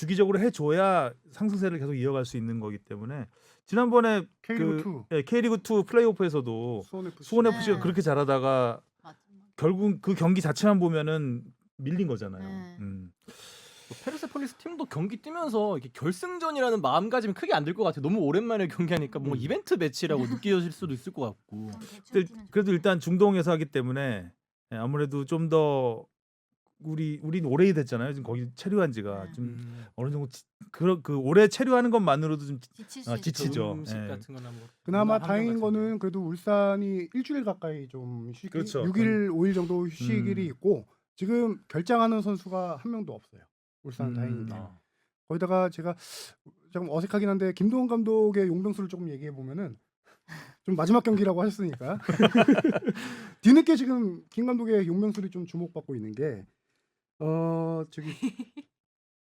주기적으로 해줘야 상승세를 계속 이어갈 수 있는 거기 때문에 지난번에 K리그 2 K리그 2 플레이오프에서도 수원 FC가 네. 그렇게 잘하다가 맞아. 결국 그 경기 자체만 보면은 밀린 거잖아요. 네. 페르세폴리스 팀도 경기 뛰면서 이렇게 결승전이라는 마음가짐이 크게 안 들 것 같아요. 너무 오랜만에 경기하니까 뭔가 이벤트 매치라고 느껴질 수도 있을 것 같고. 그래도 일단 중동에서 하기 때문에 아무래도 좀 더 우린 오래 됐잖아요. 지금 거기 체류한 지가 네. 좀 어느 정도 그 오래 체류하는 것만으로도 좀 지칠 수 있죠. 지치죠. 음식 예. 같은 거나 뭐. 그나마 한명 다행인 같은데. 거는 그래도 울산이 일주일 가까이 좀 휴식이 그렇죠. 6일 5일 정도 휴식일이 음. 있고 지금 결장하는 선수가 한 명도 없어요. 울산 다행인데. 아. 거기다가 제가 조금 어색하긴 한데 김동원 감독의 용병수를 조금 얘기해 보면은 좀 마지막 경기라고 하셨으니까 뒤늦게 지금 김 감독의 용병술이 좀 주목받고 있는 게 저기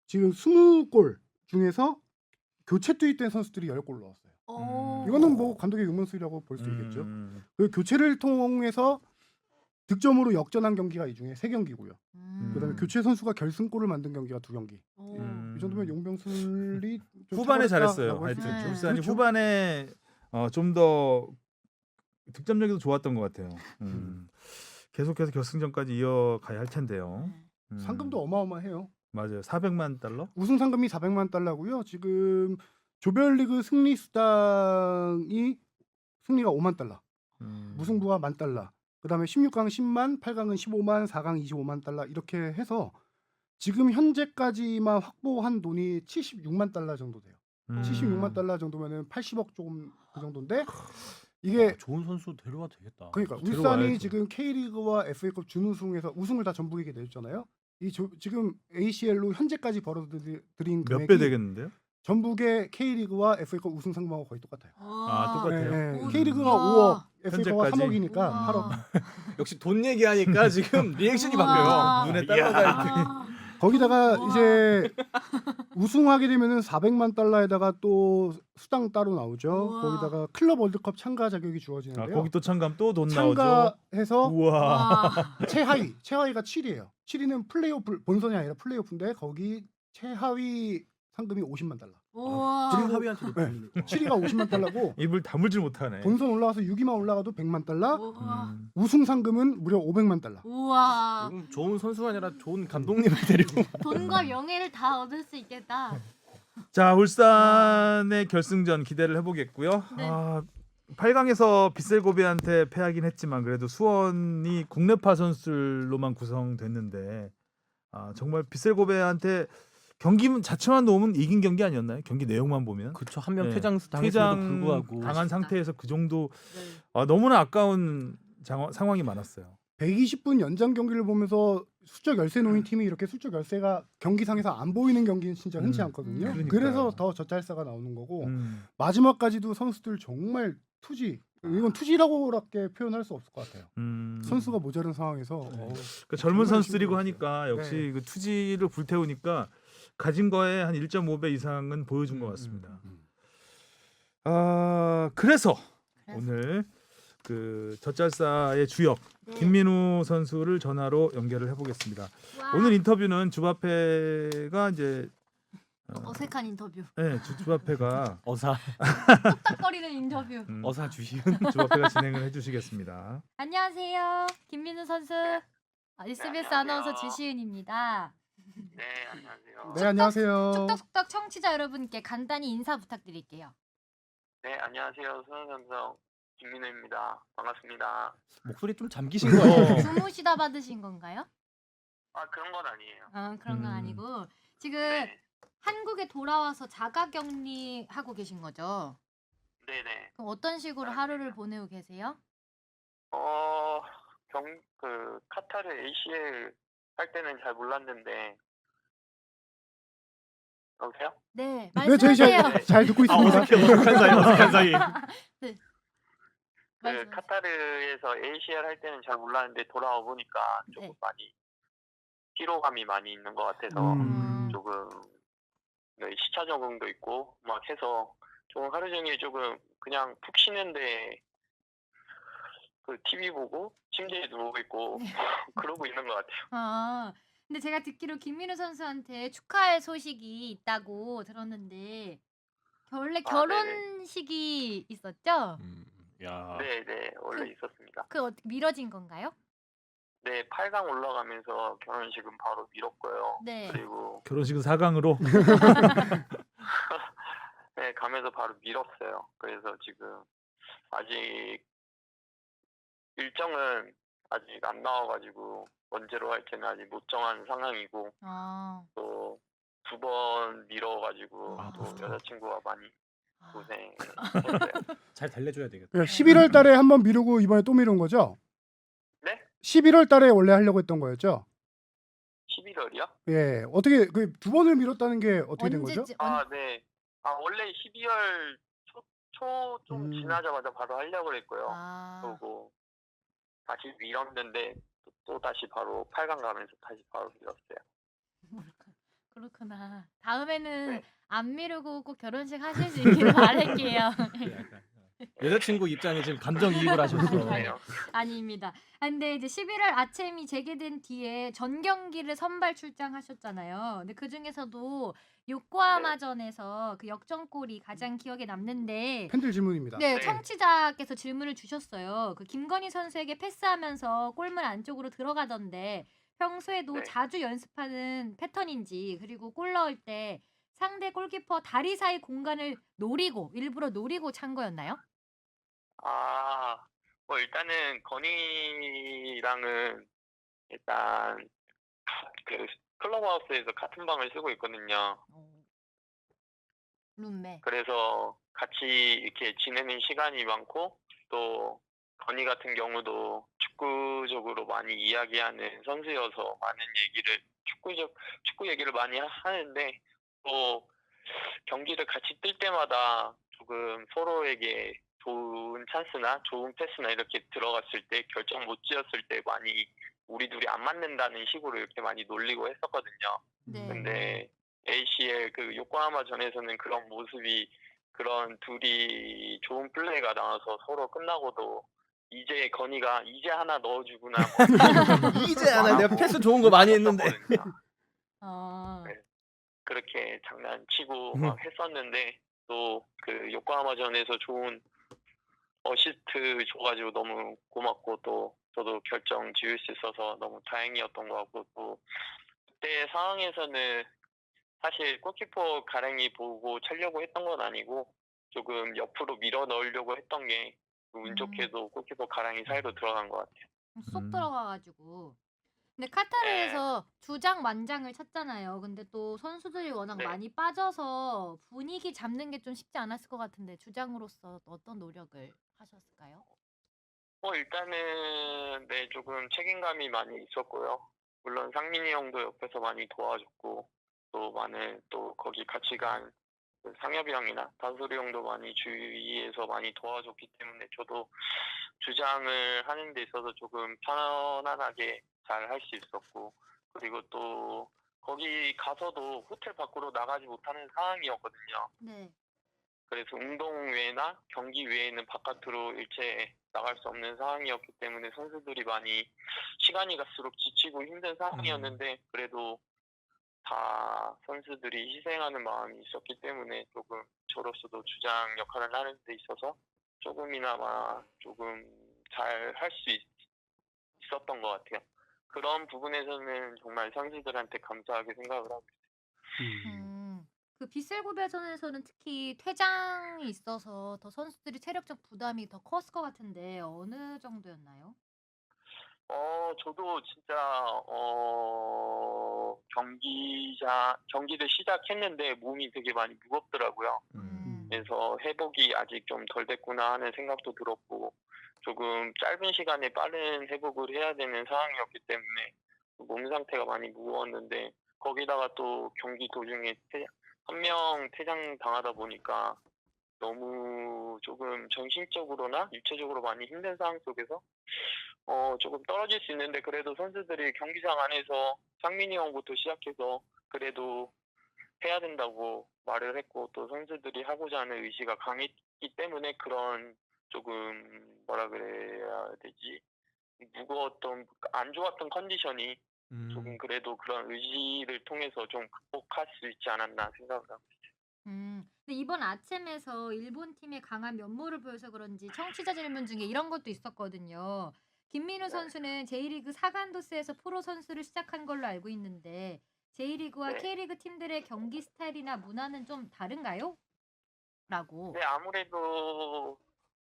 지금 20골 중에서 교체 투입된 선수들이 10골 넣었어요. 오. 이거는 뭐 감독의 용병술이라고 볼 수 있겠죠. 음. 그 교체를 통해서 득점으로 역전한 경기가 이 중에 3경기고요. 그다음에 교체 선수가 결승골을 만든 경기가 2경기. 오. 이 정도면 용병술이 좀 후반에 탁월했다라고 잘했어요. 할수 하여튼 있죠. 울산이 그렇죠. 후반에 좀 더 득점력이 더 좋았던 것 같아요. 계속해서 결승전까지 이어가야 할 텐데요. 네. 상금도 어마어마해요. 맞아요. 400만 달러? 우승 상금이 400만 달러고요. 지금 조별리그 승리 수당이 승리가 5만 달러, 무승부가 1만 달러. 그다음에 16강 10만, 8강은 15만, 4강 25만 달러 이렇게 해서 지금 현재까지만 확보한 돈이 76만 달러 정도 돼요. 76만 달러 정도면은 80억 조금 그 정도인데 이게 좋은 선수 데려와도 되겠다. 그러니까 울산이 데려와야죠. 지금 K리그와 FA컵 준우승에서 우승을 다 전북에게 내줬잖아요. 지금 ACL로 현재까지 벌어들인 몇 금액이 배 되겠는데요? 전북의 K리그와 FA컵 우승 상금하고 거의 똑같아요. 아, 똑같아요? 네, 오, K리그가 우와. 5억, FA컵가 현재까지? 3억이니까 우와. 8억. 역시 돈 얘기하니까 지금 리액션이 우와. 바뀌어요. 눈에 달러가 이렇게. 아. 거기다가 우와. 이제 우승하게 되면은 400만 달러에다가 또 수당 따로 나오죠. 우와. 거기다가 클럽 월드컵 참가 자격이 주어지는데요. 거기 또 참가하면 또 돈 나오죠. 참가해서 우와. 와. 최하위가 7위예요. 7위는 플레이오프 본선이 아니라 플레이오프인데 거기 최하위 상금이 50만 달러. 우와. 지금 합의한테 네. 7위가 50만 달러고 입을 다물질 못하네. 본선 올라가서 6위만 올라가도 100만 달러. 우와. 우승 상금은 무려 500만 달러. 우와. 좋은 선수가 아니라 좋은 감독님을 데리고. 돈과 명예를 다 얻을 수 있겠다. 자, 울산의 결승전 기대를 해보겠고요. 네. 8강에서 빗셀고베한테 패하긴 했지만 그래도 수원이 국내파 선수들로만 구성됐는데 정말 빗셀고베한테 경기 자체만 놓으면 이긴 경기 아니었나요? 경기 내용만 보면 그렇죠. 한 명 네. 퇴장 당했음에도 불구하고. 당한 아쉽다. 상태에서 그 정도 네. 너무나 아까운 상황이 많았어요. 120분 연장 경기를 보면서 수적 열세 놓인 팀이 이렇게 수적 열세가 경기상에서 안 보이는 경기는 진짜 흔치 않거든요. 그러니까요. 그래서 더 젖잘싸가 나오는 거고 음. 마지막까지도 선수들 정말 투지. 이건 투지라고밖에 표현할 수 없을 것 같아요. 선수가 모자른 상황에서 그 젊은 정말 선수들이고 열심히 하니까 역시 네. 그 투지를 불태우니까 가진 거에 한 1.5배 이상은 보여준 것 같습니다. 그래서 오늘 그 젖잘싸의 주역 네. 김민우 선수를 전화로 연결을 해보겠습니다. 와. 오늘 인터뷰는 주바페가 이제 어색한 인터뷰. 네, 주바페가 뚝딱거리는 인터뷰. 어사 주시은. 주바페가 진행을 해주시겠습니다. 안녕하세요. 김민우 선수. SBS 아나운서 주시은입니다. 네, 안녕하세요. 네 안녕하세요. 뚝딱뚝딱 청취자 여러분께 간단히 인사 부탁드릴게요. 네, 안녕하세요. 수원삼성 김민우입니다. 반갑습니다. 목소리 좀 잠기신 거예요. 주무시다 받으신 건가요? 그런 건 아니에요. 그런 건 아니고 지금 네, 한국에 돌아와서 자가격리 하고 계신 거죠? 네네. 그럼 어떤 식으로 하루를 보내고 계세요? 카타르 ACL 할 때는 잘 몰랐는데, 여보세요? 네, 네 저희 말씀하세요. 잘 듣고 있습니다. 어색한 사이. 말씀하세요. 카타르에서 ACL 할 때는 잘 몰랐는데 돌아와 보니까 조금 네. 많이 피로감이 많이 있는 것 같아서 조금 시차 적응도 있고 막 해서 조금 하루 종일 조금 그냥 푹 쉬는데 그 TV 보고 침대에 누워 있고 그러고 있는 것 같아요. 근데 제가 듣기로 김민우 선수한테 축하할 소식이 있다고 들었는데 원래 네네. 결혼식이 있었죠? 야. 네네, 원래 그- 있었습니다. 그 어떻게 미뤄진 건가요? 네, 8강 올라가면서 결혼식은 바로 미뤘고요. 네. 그리고 결혼식은 4강으로. 네, 가면서 바로 미뤘어요. 그래서 지금 아직 일정은 아직 안 나와가지고 언제로 할지는 아직 못 정한 상황이고 아, 또 2번 미뤄가지고 아, 또 여자친구가 많이 아. 고생했어요. 잘 달래줘야 되겠다. 그러니까 11월 달에 한 번 미루고 이번에 또 미룬 거죠? 네? 11월 달에 원래 하려고 했던 거였죠? 11월이요? 예. 어떻게 그 두 번을 미뤘다는 게 어떻게 된 거죠? 언제쯤 네. 원래 12월 초 좀 지나자마자 바로 하려고 했고요. 아, 그리고 다시 미뤘는데 또 다시 바로 8강 가면서 다시 바로 미뤘어요. 그렇구나. 다음에는 네. 안 미루고 꼭 결혼식 하실 수 있기를 바랄게요. 여자친구 입장에 지금 감정이입을 하셨어. 네. 아닙니다. 근데 이제 11월 아챔이 재개된 뒤에 전 경기를 선발 출장하셨잖아요. 근데 그 중에서도 요코하마전에서 그 역전골이 가장 기억에 남는데 팬들 질문입니다. 네, 네. 청취자께서 질문을 주셨어요. 그 김건희 선수에게 패스하면서 골문 안쪽으로 들어가던데 평소에도 네. 자주 연습하는 패턴인지 그리고 골 넣을 때 상대 골키퍼 다리 사이 공간을 일부러 노리고 찬 거였나요? 일단은 건희랑은 일단 그 클럽하우스에서 같은 방을 쓰고 있거든요. 룸메. 그래서 같이 이렇게 지내는 시간이 많고 또 건희 같은 경우도 축구적으로 많이 이야기하는 선수여서 많은 얘기를 축구 얘기를 많이 하는데 또 경기를 같이 뛸 때마다 조금 서로에게 좋은 찬스나 좋은 패스나 이렇게 들어갔을 때 결정 못 지었을 때 많이 우리 둘이 안 맞는다는 식으로 이렇게 많이 놀리고 했었거든요. 네. 근데 ACL 그 요코하마 전에서는 그런 모습이 그런 둘이 좋은 플레이가 나와서 서로 끝나고도 이제 건이가 이제 하나 넣어주구나 이제 하나 내가 패스 좋은 거 많이 했는데. 어. 네. 그렇게 장난치고 막 했었는데 또 그 요코하마전에서 좋은 어시스트 줘가지고 너무 고맙고 또 저도 결정 지을 수 있어서 너무 다행이었던 것 같고 또 그때 상황에서는 사실 골키퍼 가랭이 보고 차려고 했던 건 아니고 조금 옆으로 밀어 넣으려고 했던 게 운 좋게도 골키퍼 가랑이 사이로 들어간 것 같아요. 쏙 들어가가지고. 근데 카타르에서 주장만장을 찾잖아요. 근데 또 선수들이 워낙 네. 많이 빠져서 분위기 잡는 게 좀 쉽지 않았을 것 같은데 주장으로서 어떤 노력을 하셨을까요? 일단은 네 조금 책임감이 많이 있었고요. 물론 상민이 형도 옆에서 많이 도와줬고 또 많은 또 거기 같이 간 상엽이 형이나 단소리 형도 많이 주위에서 많이 도와줬기 때문에 저도 주장을 하는 데 있어서 조금 편안하게 잘 할 수 있었고 그리고 또 거기 가서도 호텔 밖으로 나가지 못하는 상황이었거든요. 네. 그래서 운동 외나 경기 외에는 바깥으로 일체 나갈 수 없는 상황이었기 때문에 선수들이 많이 시간이 갈수록 지치고 힘든 상황이었는데 그래도 다 선수들이 희생하는 마음이 있었기 때문에 조금 저로서도 주장 역할을 하는 데 있어서 조금이나마 조금 잘 할 수 있었던 것 같아요. 그런 부분에서는 정말 선수들한테 감사하게 생각을 하고 있어요. 그 빗셀고배전에서는 특히 퇴장이 있어서 더 선수들이 체력적 부담이 더 컸을 것 같은데 어느 정도였나요? 저도 진짜 경기를 시작했는데 몸이 되게 많이 무겁더라고요. 그래서 회복이 아직 좀 덜 됐구나 하는 생각도 들었고 조금 짧은 시간에 빠른 회복을 해야 되는 상황이었기 때문에 몸 상태가 많이 무거웠는데 거기다가 또 경기 도중에 한 명 퇴장 당하다 보니까 너무 조금 정신적으로나 육체적으로 많이 힘든 상황 속에서 조금 떨어질 수 있는데 그래도 선수들이 경기장 안에서 상민이 형부터 시작해서 그래도 해야 된다고 말을 했고 또 선수들이 하고자 하는 의지가 강했기 때문에 그런 조금 뭐라 그래야 되지 무거웠던 안 좋았던 컨디션이 조금 그래도 그런 의지를 통해서 좀 극복할 수 있지 않았나 생각을 하고 있어요. 근데 이번 아챔에서 일본 팀의 강한 면모를 보여서 그런지 청취자 질문 중에 이런 것도 있었거든요. 김민우 네. 선수는 J리그 사간도스에서 프로 선수를 시작한 걸로 알고 있는데 J리그와 네. K리그 팀들의 경기 스타일이나 문화는 좀 다른가요? 라고. 네, 아무래도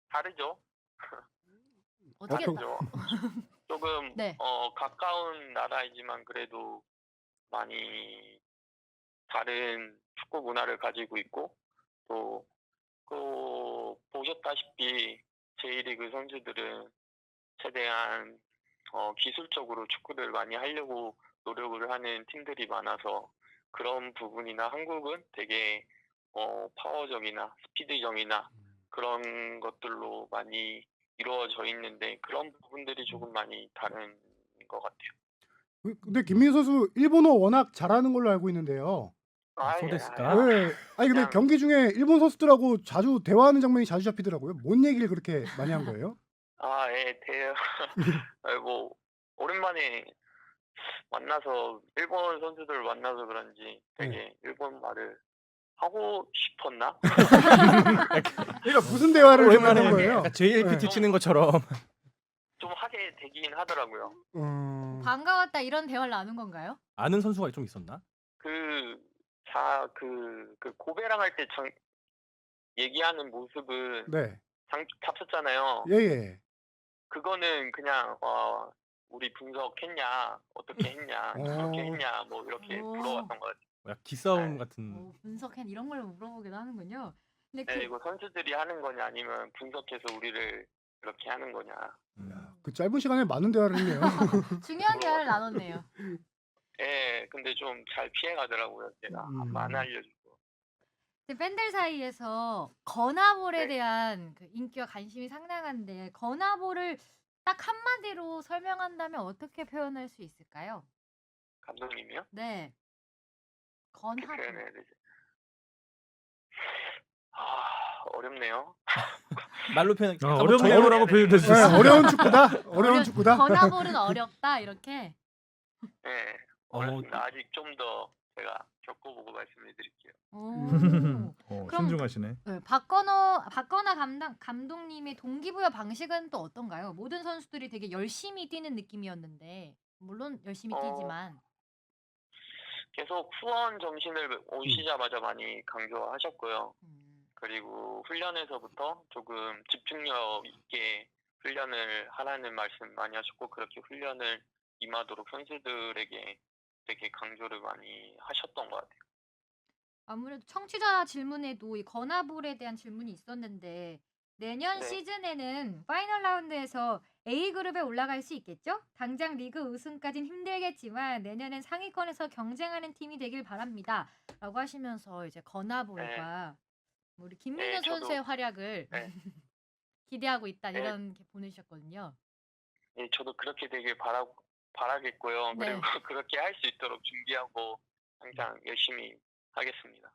다르죠. 어떻게 다르죠. 조금 네. 가까운 나라이지만 그래도 많이 다른 축구 문화를 가지고 있고 또 보셨다시피 J리그 선수들은 최대한 기술적으로 축구를 많이 하려고 노력을 하는 팀들이 많아서 그런 부분이나 한국은 되게 파워적이나 스피드적이나 그런 것들로 많이 이루어져 있는데 그런 부분들이 조금 많이 다른 것 같아요. 근데 김민우 선수 일본어 워낙 잘하는 걸로 알고 있는데요. 소데스까? 네. 아니 근데 그냥- 경기 중에 일본 선수들하고 자주 대화하는 장면이 자주 잡히더라고요. 뭔 얘기를 그렇게 많이 한 거예요? 예, 뭐 오랜만에 만나서 일본 선수들 만나서 그런지 되게 일본 말을 하고 싶었나? 그러니까 무슨 대화를 좀 오랜만에 하는 거예요? 약간 JLPT 네. 치는 것처럼. 좀 하게 되긴 하더라고요. 반가웠다 이런 대화를 나눈 건가요? 아는 선수가 좀 있었나? 그 고베랑 할 때 얘기하는 모습은 네. 잡혔잖아요. 예예. 그거는 그냥 우리 분석했냐, 어떻게 했냐, 그렇게 했냐, 뭐 이렇게 오. 물어봤던 것 같아요. 약간 기싸움 같은. 분석한 이런 걸 물어보기도 하는군요. 근데 네, 이거 선수들이 하는 거냐, 아니면 분석해서 우리를 이렇게 하는 거냐. 그 짧은 시간에 많은 대화를 했네요. 중요한 대화를 나눴네요. 예, 근데 좀 잘 피해가더라고요. 제가 안 알려주고. 근데 팬들 사이에서 건아볼에 네. 대한 그 인기와 관심이 상당한데 건아볼을 딱 한마디로 설명한다면 어떻게 표현할 수 있을까요? 감독님이요? 네. 어떻게 건아볼. 표현해야 되지? 어렵네요. 말로 표현. 어렵네요라고 표현될 수 네, 있어요. 어려운 축구다. 어려운 축구다. 건아볼은 어렵다 이렇게. 네, 어렵습니다. 아직 좀 더 제가 겪어보고 말씀을 드릴게요. 오. 그럼- 신중하시네. 네, 박건아 감독님의 동기부여 방식은 또 어떤가요? 모든 선수들이 되게 열심히 뛰는 느낌이었는데 물론 열심히 뛰지만 계속 후원 정신을 오시자마자 많이 강조하셨고요. 음, 그리고 훈련에서부터 조금 집중력 있게 훈련을 하라는 말씀 많이 하셨고 그렇게 훈련을 임하도록 선수들에게 되게 강조를 많이 하셨던 것 같아요. 아무래도 청취자 질문에도 이 건아볼에 대한 질문이 있었는데 내년 네. 시즌에는 파이널 라운드에서 A그룹에 올라갈 수 있겠죠? 당장 리그 우승까진 힘들겠지만 내년엔 상위권에서 경쟁하는 팀이 되길 바랍니다. 라고 하시면서 이제 건아볼과 우리 김민우 네, 저도- 선수의 활약을 네. 기대하고 있다 네. 이런 게 보내주셨거든요. 예, 저도 그렇게 되길 바라겠고요. 네. 그리고 그렇게 할 수 있도록 준비하고 항상 열심히 하겠습니다.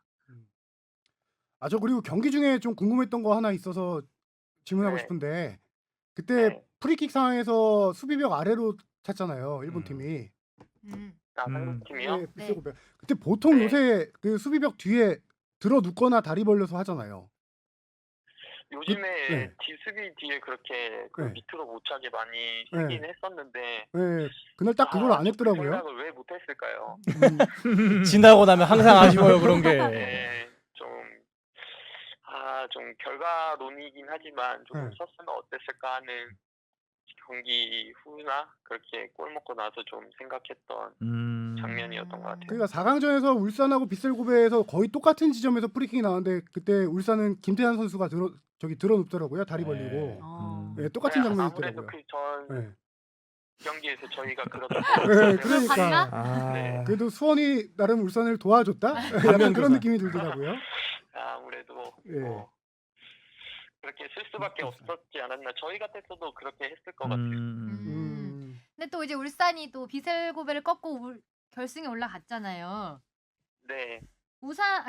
저 그리고 경기 중에 좀 궁금했던 거 하나 있어서 질문하고 네. 싶은데 그때 네. 프리킥 상황에서 수비벽 아래로 찼잖아요. 일본 음. 팀이. 한국 팀이요? 예, 비스고베. 그때 보통 네. 요새 그 수비벽 뒤에 들어 눕거나 다리 벌려서 하잖아요. 요즘에 네. 수비 뒤에 그렇게 그 네. 밑으로 못 차게 많이 쓰긴 했었는데 예, 그날 딱 그걸 안 그 했더라고요. 생각을 왜 못했을까요? 지나고 나면 항상 아쉬워요 그런 게. 네, 좀 결과론이긴 하지만 좀 네. 썼으면 어땠을까 하는 경기 후나 그렇게 골 먹고 나서 좀 생각했던 장면이었던 것 같아요. 그러니까 4강전에서 울산하고 빗셀고베에서 거의 똑같은 지점에서 프리킥이 나왔는데 그때 울산은 김태환 선수가 들어 눕더라고요. 다리 벌리고. 어. 예, 똑같은 네, 장면이 아무래도 있더라고요. 전 예. 경기에서 저희가 그렇게 예, 그걸 그러니까 봤나? 네. 그래도 수원이 나름 울산을 도와줬다. 약간 그런 느낌이 들더라고요. 아무래도 예. 그렇게 쓸 수밖에 없었지 않았나. 저희 같았어도 그렇게 했을 것 같아요. 근데 또 이제 울산이 또 비셀고베를 꺾고 결승에 올라갔잖아요. 네. 우산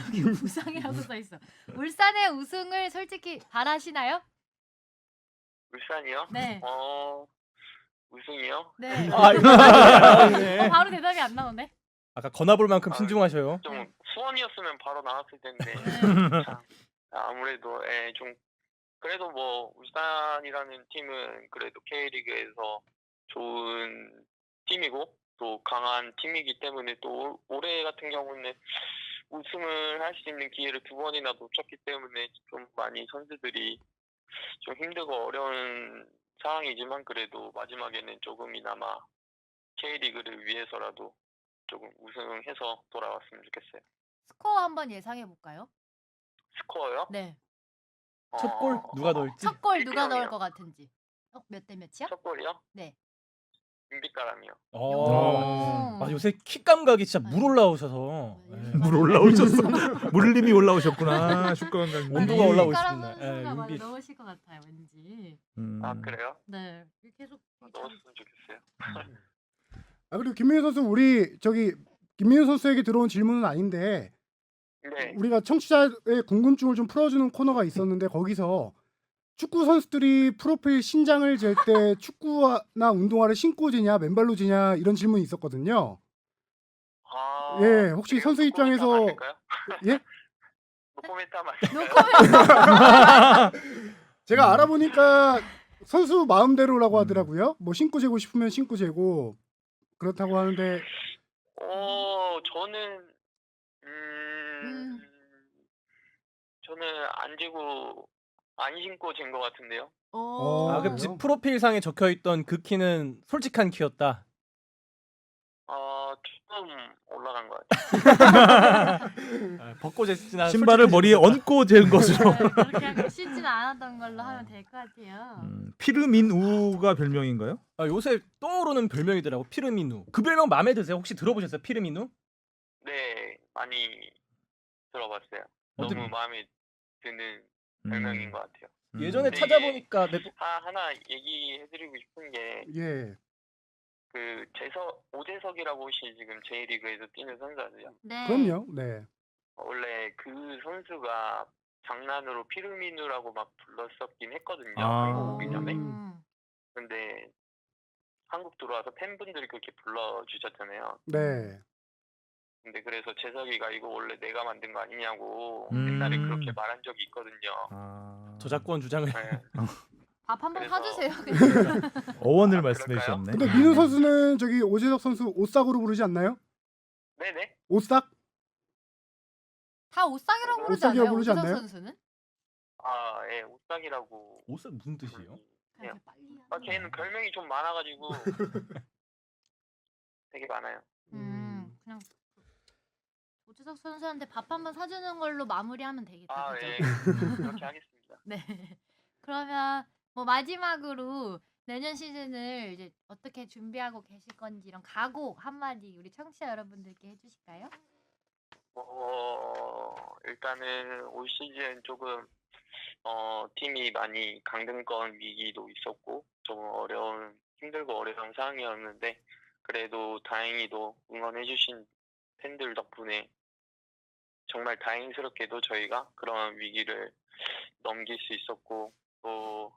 여기 우상이라고 써 있어. 울산의 우승을 솔직히 바라시나요? 울산이요? 네. 우승이요? 네. 네. 바로 대답이 안 나오네. 아까 거나볼 만큼 신중하셔요. 좀 수원이었으면 바로 나왔을 텐데 참, 아무래도 좀 그래도 뭐 울산이라는 팀은 그래도 K리그에서 좋은 팀이고 또 강한 팀이기 때문에 또 올해 같은 경우는 우승을 할 수 있는 기회를 2번이나 놓쳤기 때문에 좀 많이 선수들이 좀 힘들고 어려운 상황이지만 그래도 마지막에는 조금이나마 K리그를 위해서라도 조금 우승해서 돌아왔으면 좋겠어요. 스코어 한번 예상해 볼까요? 스코어요? 네. 첫 골 누가 넣을지. 첫 골 누가 1대0 이요. 넣을 것 같은지. 몇 대 몇이야? 첫 골이요? 네. 윤빛가람이요. 아, 요새 킥 감각이 진짜 물 올라오셔서 물 올라오셨어. 물님이 올라오셨구나. 슈가관광 온도가 올라오고 까람 있습니다. 선수가 예, 많이 윤빛. 넣으실 것 같아요, 왠지. 아 그래요? 네. 계속 넣었으면 좋겠어요. 아 그리고 김민우 선수 우리 저기 김민우 선수에게 들어온 질문은 아닌데 네. 우리가 청취자의 궁금증을 좀 풀어주는 코너가 있었는데 거기서 축구 선수들이 프로필 신장을 잴 때 축구나 운동화를 신고 지냐 맨발로 지냐 이런 질문이 있었거든요. 아, 예, 혹시 이거 선수 노코멘트 입장에서- 하면 안 될까요? 예? 노코멘트 하면 안 될까요? 제가 알아보니까 선수 마음대로라고 하더라고요. 뭐 신고 재고 싶으면 신고 재고 그렇다고 하는데 저는 저는 안 지고 안 신고 잰 것 같은데요. 아, 그럼 그래요? 프로필상에 적혀 있던 그 키는 솔직한 키였다. 조금 올라간 것 같아요. 벚꽃에 지나 신발을 머리에 얹고 잰 것으로. 네, 그렇게 하고 신지는 않았던 걸로 하면 될 것 같아요. 피르민우가 별명인가요? 요새 떠오르는 별명이더라고. 피르미누. 그 별명 마음에 드세요? 혹시 들어보셨어요? 피르미누? 네, 많이 들어봤어요. 어떻게- 너무 마음에 드는 별명인 것 같아요. 예전에 네. 찾아보니까 하나 얘기해드리고 싶은 게 예. 그 오재석이라고 혹시 지금 J리그에서 뛰는 선수 아세요? 네. 그럼요. 네. 원래 그 선수가 장난으로 피르미누라고 막 불렀었긴 했거든요. 아. 한국 오기 전에. 음. 근데 한국 들어와서 팬분들이 그렇게 불러주셨잖아요. 네. 근데 그래서 재석이가 이거 원래 내가 만든 거 아니냐고 음. 옛날에 그렇게 말한 적이 있거든요. 저작권 주장을 네. 밥 한번 그래서- 사주세요. 어원을 아, 말씀해 그럴까요? 주셨네. 근데 민우 선수는 저기 오재석 선수 오싹으로 부르지 않나요? 네네. 오싹? 다 오싹이라고 부르지 오싹이라고 않아요? 부르지 오재석 않나요? 선수는? 예, 옷삭이라고. 옷은 무슨 뜻이에요? 그냥 이렇게 빨리 걔는 별명이 좀 많아가지고 되게 많아요. 그냥 오재석 선수한테 밥 한번 사주는 걸로 마무리하면 되겠다. 아, 그죠? 예. 그렇게 하겠습니다. 네. 그러면 뭐 마지막으로 내년 시즌을 이제 어떻게 준비하고 계실 건지 이런 각오 한마디 우리 청취자 여러분들께 해주실까요? 일단은 올 시즌 조금 팀이 많이 강등권 위기도 있었고 조금 힘들고 어려운 상황이었는데 그래도 다행히도 응원해주신 팬들 덕분에 정말 다행스럽게도 저희가 그런 위기를 넘길 수 있었고 또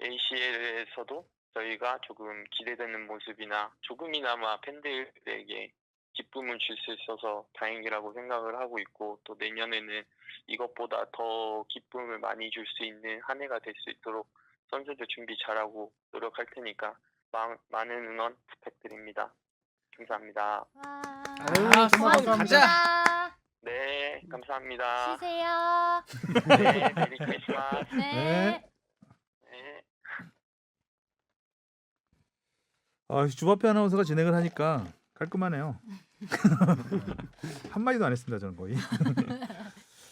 ACL에서도 저희가 조금 기대되는 모습이나 조금이나마 팬들에게 기쁨을 줄 수 있어서 다행이라고 생각을 하고 있고 또 내년에는 이것보다 더 기쁨을 많이 줄 수 있는 한 해가 될 수 있도록 선수들 준비 잘하고 노력할 테니까 많은 응원 부탁드립니다. 감사합니다. 와. 아유, 정말 고맙습니다. 네, 감사합니다. 쉬세요. 네, 메리 크리스마스. 네. 네. 주바페 아나운서가 진행을 하니까 깔끔하네요. 한 마디도 안 했습니다. 저는 거의.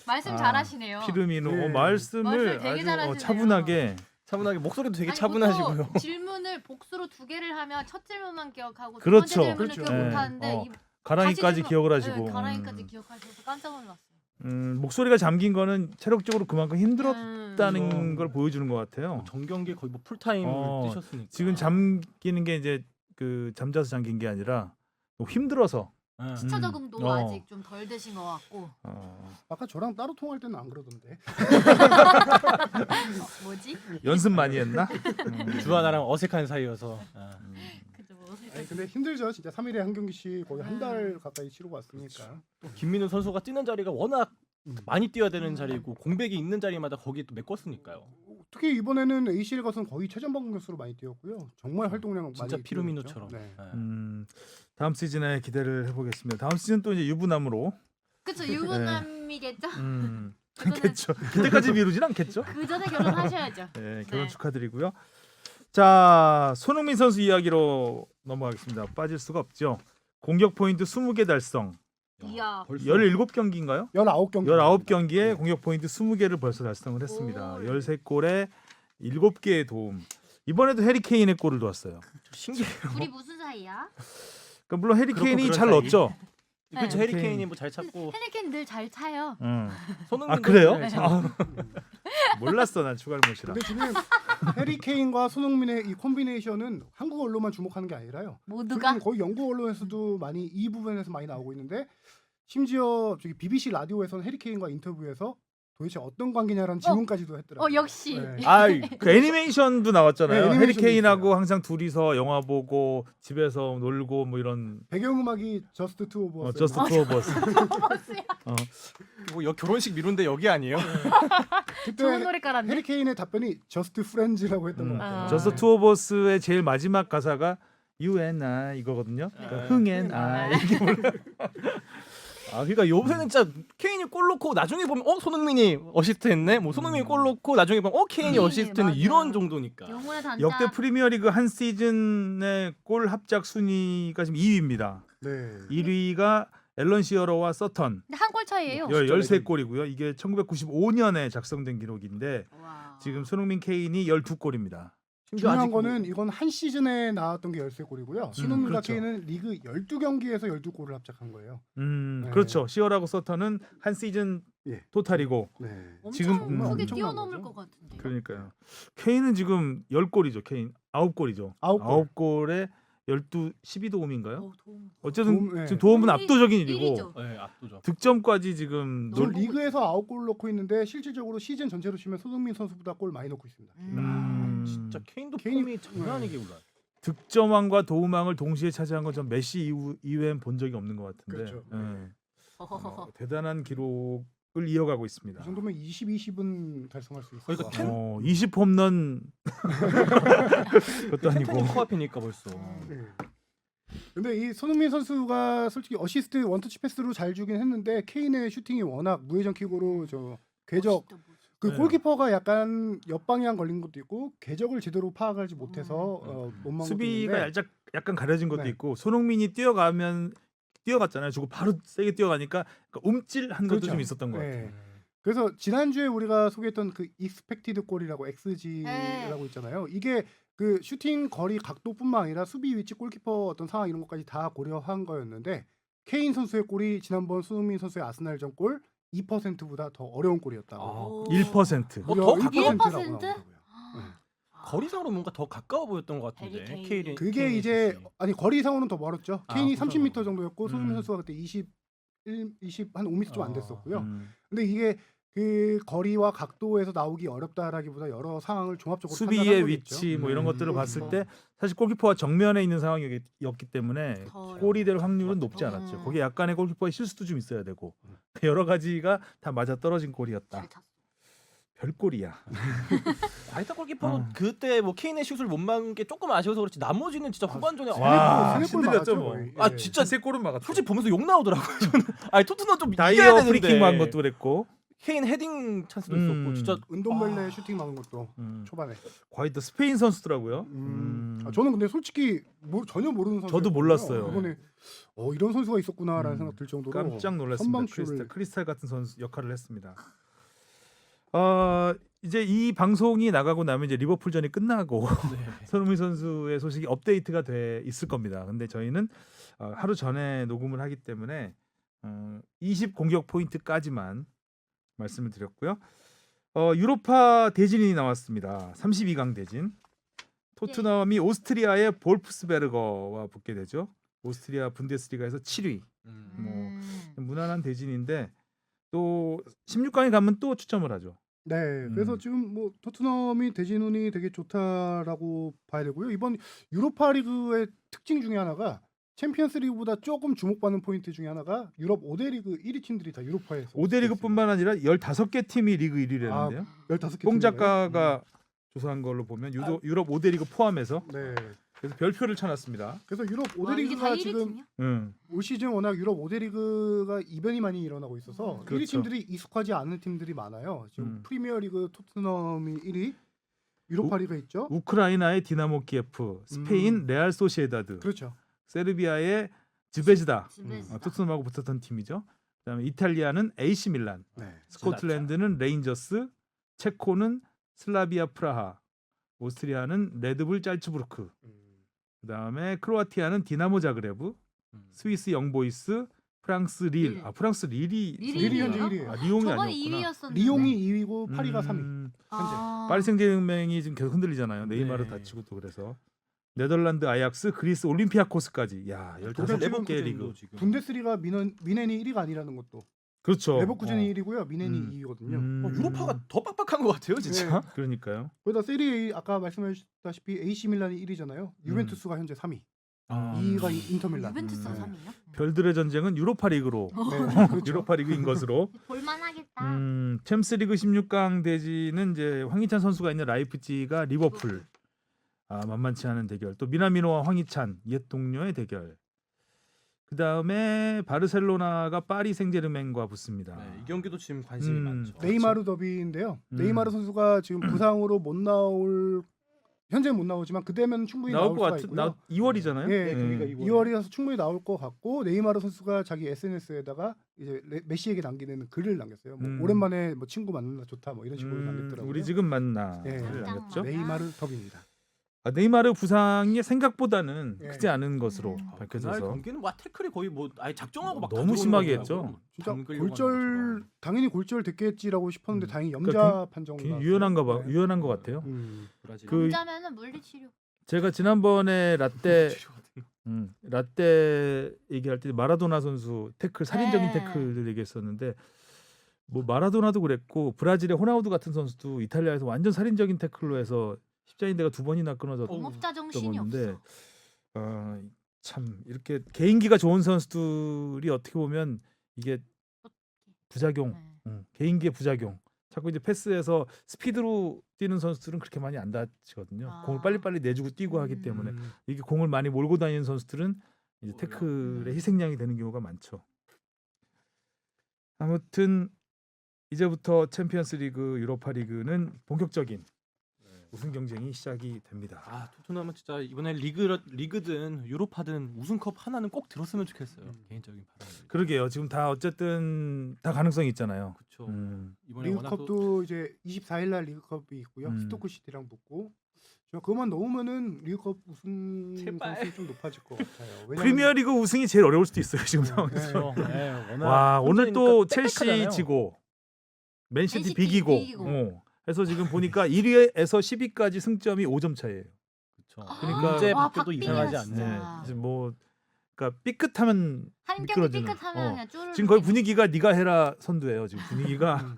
말씀 아, 잘하시네요. 피르미노 네. 말씀을 말씀 되게 아주 잘하시네요. 차분하게. 차분하게 목소리도 되게 아니, 차분하시고요. 보통 질문을 복수로 2개를 하면 첫 질문만 기억하고 그렇죠. 두 번째 질문을 그렇죠. 기억 네. 못하는데 가랑이까지 질문- 기억을 하시고. 네, 가랑이까지 기억하셔서 깜짝 놀랐어요. 목소리가 잠긴 거는 체력적으로 그만큼 힘들었다는 그렇죠. 걸 보여주는 것 같아요. 정경기에 거의 뭐 풀타임 뛰셨으니까. 지금 잠기는 게 이제 그 잠자서 잠긴 게 아니라 또 힘들어서 시차 적응도 어. 아직 좀 덜 되신 것 같고. 아까 저랑 따로 통화할 때는 안 그러던데. 뭐지? 연습 많이 했나? 주 하나랑 어색한 사이여서. 그죠. 아니, 근데 힘들죠. 진짜 3일에 한 경기씩 거의 한 달 가까이 치르고 왔으니까. 또 김민우 선수가 뛰는 자리가 워낙 많이 뛰어야 되는 자리고 공백이 있는 자리마다 거기 또 메꿨으니까요. 특히 이번에는 ACL 가서는 거의 최전방 공격수로 많이 뛰었고요. 정말 활동량 진짜 많이 피루미노처럼. 뛰었죠. 네. 다음 시즌에 기대를 해보겠습니다. 다음 시즌 또 이제 유부남으로. 그쵸. 유부남이겠죠. 그렇겠죠. 그때까지 미루진 않겠죠. 그 전에 결혼하셔야죠. 네, 결혼 네. 축하드리고요. 자, 손흥민 선수 이야기로 넘어가겠습니다. 빠질 수가 없죠. 공격 포인트 20개 달성. 이야. 17경기인가요? 19경기. 19경기에 네. 공격 포인트 20개를 벌써 달성을 했습니다. 오. 13골에 7개의 도움. 이번에도 해리 케인의 골을 넣었어요. 신기해요. 둘이 무슨 사이야? 그러니까 물론 해리 그렇고 케인이 그런 잘 사이. 넣었죠. 그렇죠. 네. 해리 케인이 뭐 잘 찾고 헤네켄 늘 잘 차요. 손흥민도 아 그래요? 네, 잘- 아, 몰랐어 난 추가를 못이라. 근데 지금 해리 케인과 손흥민의 이 콤비네이션은 한국 언론만 주목하는 게 아니라요. 모두가 지금 거의 영국 언론에서도 많이 이 부분에서 많이 나오고 있는데 심지어 저기 BBC 라디오에서는 해리 케인과 인터뷰에서 도대체 어떤 관계냐라는 질문까지도 했더라고요. 역시. 네. 아, 그 애니메이션도 나왔잖아요. 네, 해리 애니메이션도 케인하고 있어요. 항상 둘이서 영화 보고 집에서 놀고 뭐 이런. 배경음악이 저스트 투 오브 어스. 저스트 투어 버스. 뭐 결혼식 미룬데 여기 아니에요? 그때 좋은 노래 깔았네. 해리 케인의 답변이 저스트 프렌즈라고 했던 것 같아요. 아. 저스트 투어 버스의 제일 마지막 가사가 You and I 이거거든요. 그러니까 흥 and I. 아 그러니까 요새는 진짜 케인이 골 넣고 나중에 보면 손흥민이 어시스트했네. 뭐 손흥민이 골 넣고 나중에 보면 케인이 어시스트했네. 맞아. 이런 정도니까. 영혼의 단짝. 역대 프리미어리그 한 시즌의 골 합작 순위가 지금 2위입니다. 네. 1위가 앨런 시어러와 서턴 근데 한 골 차이예요. 13골이고요. 이게 1995년에 작성된 기록인데 와. 지금 손흥민 케인이 12골입니다. 중요한 거는 이건 한 시즌에 나왔던 게 13골이고요. 손흥민과 그렇죠. 케인은 리그 12경기에서 12골을 합작한 거예요. 네. 그렇죠. 시어라고 서턴은 한 시즌 예. 토탈이고 네. 엄청 지금, 크게 엄청난 뛰어넘을 거죠. 것 같은데. 그러니까요. 케인은 지금 10골이죠. 케인 9골이죠. 9골. 9골에 12도움인가요? 도움. 어쨌든 도움, 네. 지금 도움은 도움이 압도적인 일이고 일이죠. 네, 압도적. 득점까지 지금 지금 너무 리그에서 9골 넣고 있는데 실질적으로 시즌 전체로 치면 손흥민 선수보다 골 많이 넣고 있습니다. 진짜 케인도 케인이- 폼이 장난 아니게 올라. 득점왕과 도움왕을 동시에 차지한 건 전 메시 이후엔 본 적이 없는 것 같은데 그렇죠. 허허허허. 대단한 기록을 이어가고 있습니다. 이 정도면 20은 달성할 수 있을 것 그러니까 같아요. 20 홈런 그것도 아니고 캔턴이 코앞이니까 벌써. 네. 근데 이 손흥민 선수가 솔직히 어시스트 원터치 패스로 잘 주긴 했는데 케인의 슈팅이 워낙 무회전 킥으로 저 궤적 멋있다, 멋있다. 그 네. 골키퍼가 약간 옆방향 걸린 것도 있고 궤적을 제대로 파악하지 못해서 못 막은 수비가 약간 가려진 것도 네. 있고 손흥민이 뛰어갔잖아요. 주고 바로 세게 뛰어가니까 움찔한 것도 좀 있었던 것 같아요. 네. 그래서 지난주에 우리가 소개했던 그 익스펙티드 골이라고 XG라고 있잖아요. 이게 그 슈팅 거리 각도뿐만 아니라 수비 위치, 골키퍼 어떤 상황 이런 것까지 다 고려한 거였는데 케인 선수의 골이 지난번 손흥민 선수의 아스날전 골 2%보다 더 어려운 골이었다고. 오. 1%. 어, 더 가까워? 1%라고 1%? 나오더라고요. 거리상으로 뭔가 더 가까워 보였던 것 해리 같은데. 케인. 케인이 그게 케인이 이제 슛이. 아니 거리상으로는 더 멀었죠. 아, 케인이 그렇죠. 30m 정도였고 손흥민 음. 선수가 그때 20 한 5m 좀 안 됐었고요. 음. 근데 이게 그 거리와 각도에서 나오기 어렵다라기보다 여러 상황을 종합적으로 수비의 판단한 거겠죠. 위치 뭐 이런 것들을 봤을 골키퍼. 때 사실 골키퍼가 정면에 있는 상황이었기 때문에 더 어려워. 골이 될 확률은 맞아. 높지 않았죠. 음. 거기에 약간의 골키퍼의 실수도 좀 있어야 되고 여러 가지가 다 맞아 떨어진 골이었다. 잘 찼어. 별골이야. 아이타 골키퍼는 아. 그때 뭐 케인의 슛을 못 막은 게 조금 아쉬워서 그렇지 나머지는 진짜 후반전에 와, 세네 골 신들렸죠, 막았죠, 뭐. 거의. 아 예. 진짜 세 골은 막았죠. 솔직히 보면서 욕 나오더라고요. 저는. 아니 토트넘 좀 이겨야 다이어 되는데. 프리킥 막은 것도 그랬고 케인 헤딩 찬스도 음. 있었고 진짜 은돔벨레 슈팅 막은 것도 음. 초반에. 거의 또 스페인 선수더라고요. 저는 근데 솔직히 전혀 모르는 선수. 저도 몰랐어요. 이번에 이런 선수가 있었구나라는 생각 들 정도로 깜짝 놀랐습니다. 선방출을 크리스탈 같은 선수 역할을 했습니다. 이제 이 방송이 나가고 나면 이제 리버풀전이 끝나고 네. 손흥민 선수의 소식이 업데이트가 돼 있을 겁니다. 근데 저희는 하루 전에 녹음을 하기 때문에 20 공격 포인트까지만 말씀을 드렸고요. 유로파 대진이 나왔습니다. 32강 대진. 토트넘이 오스트리아의 볼프스베르거와 붙게 되죠. 오스트리아 분데스리가에서 7위. 뭐 음. 무난한 대진인데 또 16강에 가면 또 추첨을 하죠. 네, 그래서 음. 지금 뭐 토트넘이 대진운이 되게 좋다라고 봐야 되고요. 이번 유로파리그의 특징 중에 하나가 챔피언스리그보다 조금 주목받는 포인트 중에 하나가 유럽 5대 리그 1위 팀들이 다 유로파에서 5대 리그뿐만 아니라 15개 팀이 리그 1위라는데요. 15개 뽕 작가가 조사한 걸로 보면 유럽 5대 리그 포함해서 네. 그래서 별표를 쳐놨습니다. 그래서 유럽 와, 5대 이게 다 리그가 1위 지금 팀이야? 올 시즌 워낙 유럽 5대 리그가 이변이 많이 일어나고 있어서 1위 그렇죠. 팀들이 익숙하지 않은 팀들이 많아요. 지금 음. 프리미어리그 토트넘이 1위, 유로파리가 있죠. 우크라이나의 디나모 키예프, 스페인 레알 소시에다드, 그렇죠. 세르비아의 즈베즈다. 즈베즈다. 토트넘하고 붙었던 팀이죠. 그다음에 이탈리아는 AC 밀란, 네. 스코틀랜드는 레인저스, 체코는 슬라비아 프라하, 오스트리아는 레드불 짤츠부르크, 그다음에 크로아티아는 디나모 자그레브, 스위스 영보이스, 프랑스 릴. 릴. 프랑스 릴이 릴이 현재 1위예요. 리옹이 저번에 아니었구나. 2위였었는데. 리옹이 2위고 파리가 3위. 파리 생제르맹이 지금 계속 흔들리잖아요. 네이마르 네. 다치고 또 그래서 네덜란드 아약스, 그리스 올림피아코스까지. 야, 15개 리그. 분데스리가 미넨이 1위가 아니라는 것도. 그렇죠. 레버쿠젠이 1위고요. 미넨이 음. 2위거든요. 유로파가 더 빡빡한 것 같아요, 진짜. 그러니까요. 거기다 세리에 아까 말씀하셨다시피 AC 밀란이 1위잖아요. 유벤투스가 현재 3위. 2위가 인터밀란. 유벤투스가 네. 3위요? 별들의 전쟁은 유로파 리그로 네, 그렇죠. 유로파 리그인 것으로. 볼만하겠다. 챔스리그 16강 대진은 이제 황희찬 선수가 있는 라이프치히가 리버풀. 만만치 않은 대결. 또 미나미노와 황희찬 옛 동료의 대결. 그 다음에 바르셀로나가 파리 생제르맹과 붙습니다. 이 경기도 지금 관심이 많죠. 네이마르 더비인데요. 음. 네이마르 선수가 지금 부상으로 못 나올 현재는 못 나오지만 그때면 충분히 나올 나올 것 수가 같은. 있고요. 2월이잖아요. 예, 그러니까 2월이라서 충분히 나올 것 같고 네이마르 선수가 자기 SNS에다가 이제 메시에게 남기는 글을 남겼어요. 뭐 오랜만에 뭐 친구 만나 좋다 뭐 이런 식으로 남겼더라고요. 우리 지금 만나. 예. 를 남겼죠. 네이마르 더비입니다. 네이마르 부상이 생각보다는 예. 크지 않은 것으로 음. 그날 밝혀져서 경기는 태클이 거의 아예 작정하고 막 너무 다 심하게 들어오는 했죠. 진짜 당 끌려고 하는 골절 것처럼. 당연히 골절 됐겠지라고 싶었는데 다행히 염자 그러니까 판정. 유연한가 봐. 유연한 것 같아요. 브라질. 그- 남자면은 물리치료. 제가 지난번에 라떼 얘기할 때 마라도나 선수 태클 살인적인 네. 태클을 얘기했었는데 뭐 마라도나도 그랬고 브라질의 호나우두 같은 선수도 이탈리아에서 완전 살인적인 태클로 해서 십자인대가 2번이나 끊어졌던 공업자 정신이 건데 없어. 참 이렇게 개인기가 좋은 선수들이 어떻게 보면 이게 부작용, 네. 개인기의 부작용. 자꾸 이제 패스에서 스피드로 뛰는 선수들은 그렇게 많이 안 다치거든요. 아. 공을 빨리빨리 내주고 뛰고 하기 음. 때문에 이게 공을 많이 몰고 다니는 선수들은 이제 태클의 희생양이 되는 경우가 많죠. 아무튼 이제부터 챔피언스리그, 유로파리그는 본격적인 우승 경쟁이 시작이 됩니다. 토트넘은 진짜 이번에 리그든 유로파든 우승컵 하나는 꼭 들었으면 좋겠어요. 개인적인 바람. 그러게요. 지금 다 어쨌든 다 가능성이 있잖아요. 그렇죠. 이번에 워낙 또 리그컵도 이제 24일 날 리그컵이 있고요. 스토크 시티랑 붙고 그것만 넣으면은 리그컵 우승 제발. 가능성이 좀 높아질 것 같아요. 왜냐면- 프리미어리그 우승이 제일 어려울 수도 있어요. 지금 상황에서. 와 오늘 또 첼시 지고 맨시티 맨시티 비기고 비기고. 해서 지금 보니까 1위에서 10위까지 승점이 5점 차이예요. 그렇죠. 그러니까- 문제 와, 밖에도 박빙이야, 이상하지 진짜. 않네. 이제 뭐 그러니까 삐끗하면 한 경기 미끄러지는. 삐끗하면 그냥 쪼르르. 지금 거의 분위기가 네가 해라 선두예요. 지금 분위기가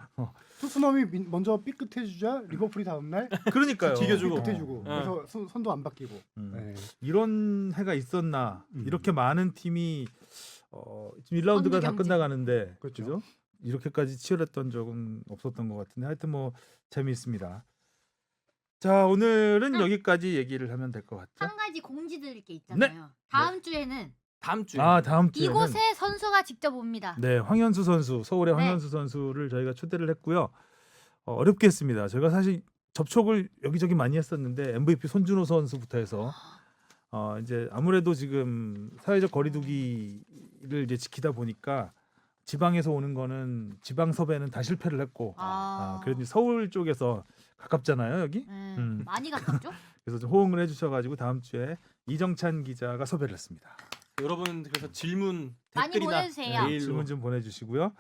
토트넘이 먼저 삐끗해주자 리버풀이 다음 날 그러니까요. 튀겨주고. 삐끗해주고 어. 그래서 선도 안 바뀌고. 음. 네. 이런 해가 있었나? 이렇게 많은 팀이 지금 1라운드가 다 경쟁. 끝나가는데 그렇죠. 그죠? 이렇게까지 치열했던 적은 없었던 것 같은데 하여튼 뭐 재미있습니다. 자 오늘은 여기까지 얘기를 하면 될 것 같죠? 한 가지 공지 드릴 게 있잖아요. 다음 주에는 다음 주에 다음 주에는 이곳에 선수가 직접 옵니다. 네 황현수 선수 서울의 네. 황현수 선수를 저희가 초대를 했고요. 어렵게 했습니다. 저희가 사실 접촉을 여기저기 많이 했었는데 MVP 손준호 선수부터 해서 이제 아무래도 지금 사회적 거리두기를 이제 지키다 보니까 지방에서 오는 거는 지방 섭외는 다 실패를 했고 그래도 서울 쪽에서 가깝잖아요 여기. 네, 음. 많이 가깝죠? 그래서 좀 호응을 해주셔가지고 다음 주에 이정찬 기자가 섭외를 했습니다. 여러분 그래서 질문 많이 댓글이나 보내주세요. 메일로 질문 좀 보내주시고요.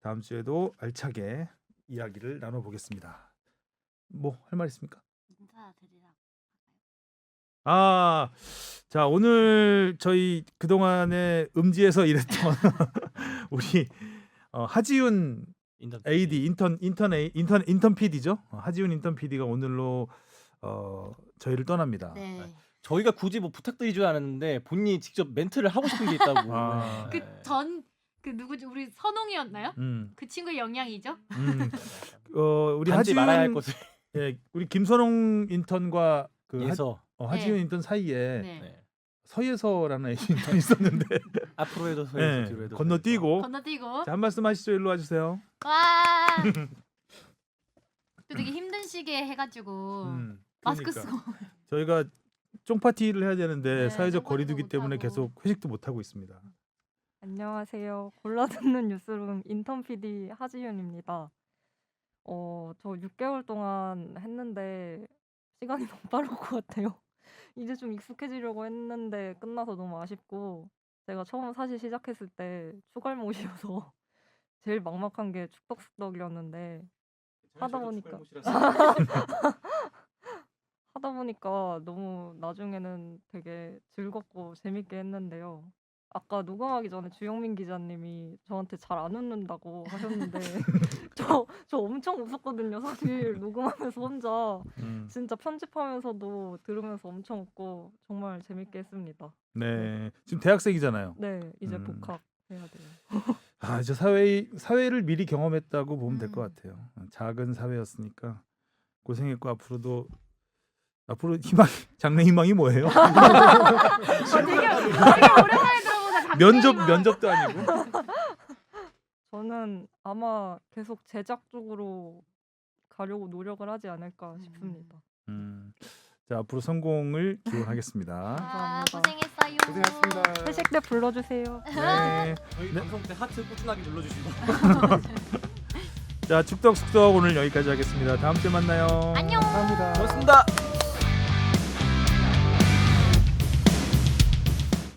다음 주에도 알차게 이야기를 나눠보겠습니다. 뭐 할 말 있습니까? 인사드리라. 자 오늘 저희 그동안에 음지에서 일했던 우리 하지윤 AD 인턴 PD죠. 하지윤 인턴 PD가 오늘로 저희를 떠납니다. 네. 저희가 굳이 뭐 부탁드리지 않았는데 본인이 직접 멘트를 하고 싶은 게 있다고. 아. 네. 그 누구지? 우리 선홍이었나요? 그 친구의 영향이죠? 우리 단지 말아야 할 하지윤 것을 우리 김선홍 인턴과 그 해서 하지윤 네. 인턴 사이에 네. 네. 서예서라는 인턴이 있었는데 앞으로 해도 서에서 네, 뒤로 해도 건너뛰고 건너뛰고. 자, 한 말씀 하시죠. 일로 와주세요. 와. 또 되게 힘든 시기에 해가지고 마스크 그러니까. 쓰고. 저희가 쫑파티를 해야 되는데 네, 사회적 쫑파티도 거리두기 때문에 못하고. 계속 회식도 못 하고 있습니다. 안녕하세요. 골라듣는 뉴스룸 인턴 PD 하지윤입니다. 저 6개월 동안 했는데 시간이 너무 빠른 것 같아요. 이제 좀 익숙해지려고 했는데 끝나서 너무 아쉽고 제가 처음 사실 시작했을 때 추갈못이어서 제일 막막한 게 축덕숙덕이었는데 하다 보니까 너무 나중에는 되게 즐겁고 재밌게 했는데요. 아까 녹음하기 전에 주영민 기자님이 저한테 잘 안 웃는다고 하셨는데 저 엄청 웃었거든요. 사실 녹음하면서 혼자 진짜 편집하면서도 들으면서 엄청 웃고 정말 재밌게 했습니다. 네, 지금 대학생이잖아요. 네, 이제 복학해야 돼요. 이제 사회를 미리 경험했다고 보면 될 것 같아요. 작은 사회였으니까 고생했고 앞으로 장래 희망이 뭐예요? 되게 오랜만에 들어보자. 면접도 아니고. 저는 아마 계속 제작 쪽으로 가려고 노력을 하지 않을까 싶습니다. 자 앞으로 성공을 기원하겠습니다. 아, 감사합니다. 고생했어요. 고생하셨습니다. 회식 때 불러주세요. 네. 저희 방송 때 하트 꾸준하게 눌러주시고. 자 축덕숙덕 오늘 여기까지 하겠습니다. 다음 주에 만나요. 안녕. 감사합니다. 고맙습니다.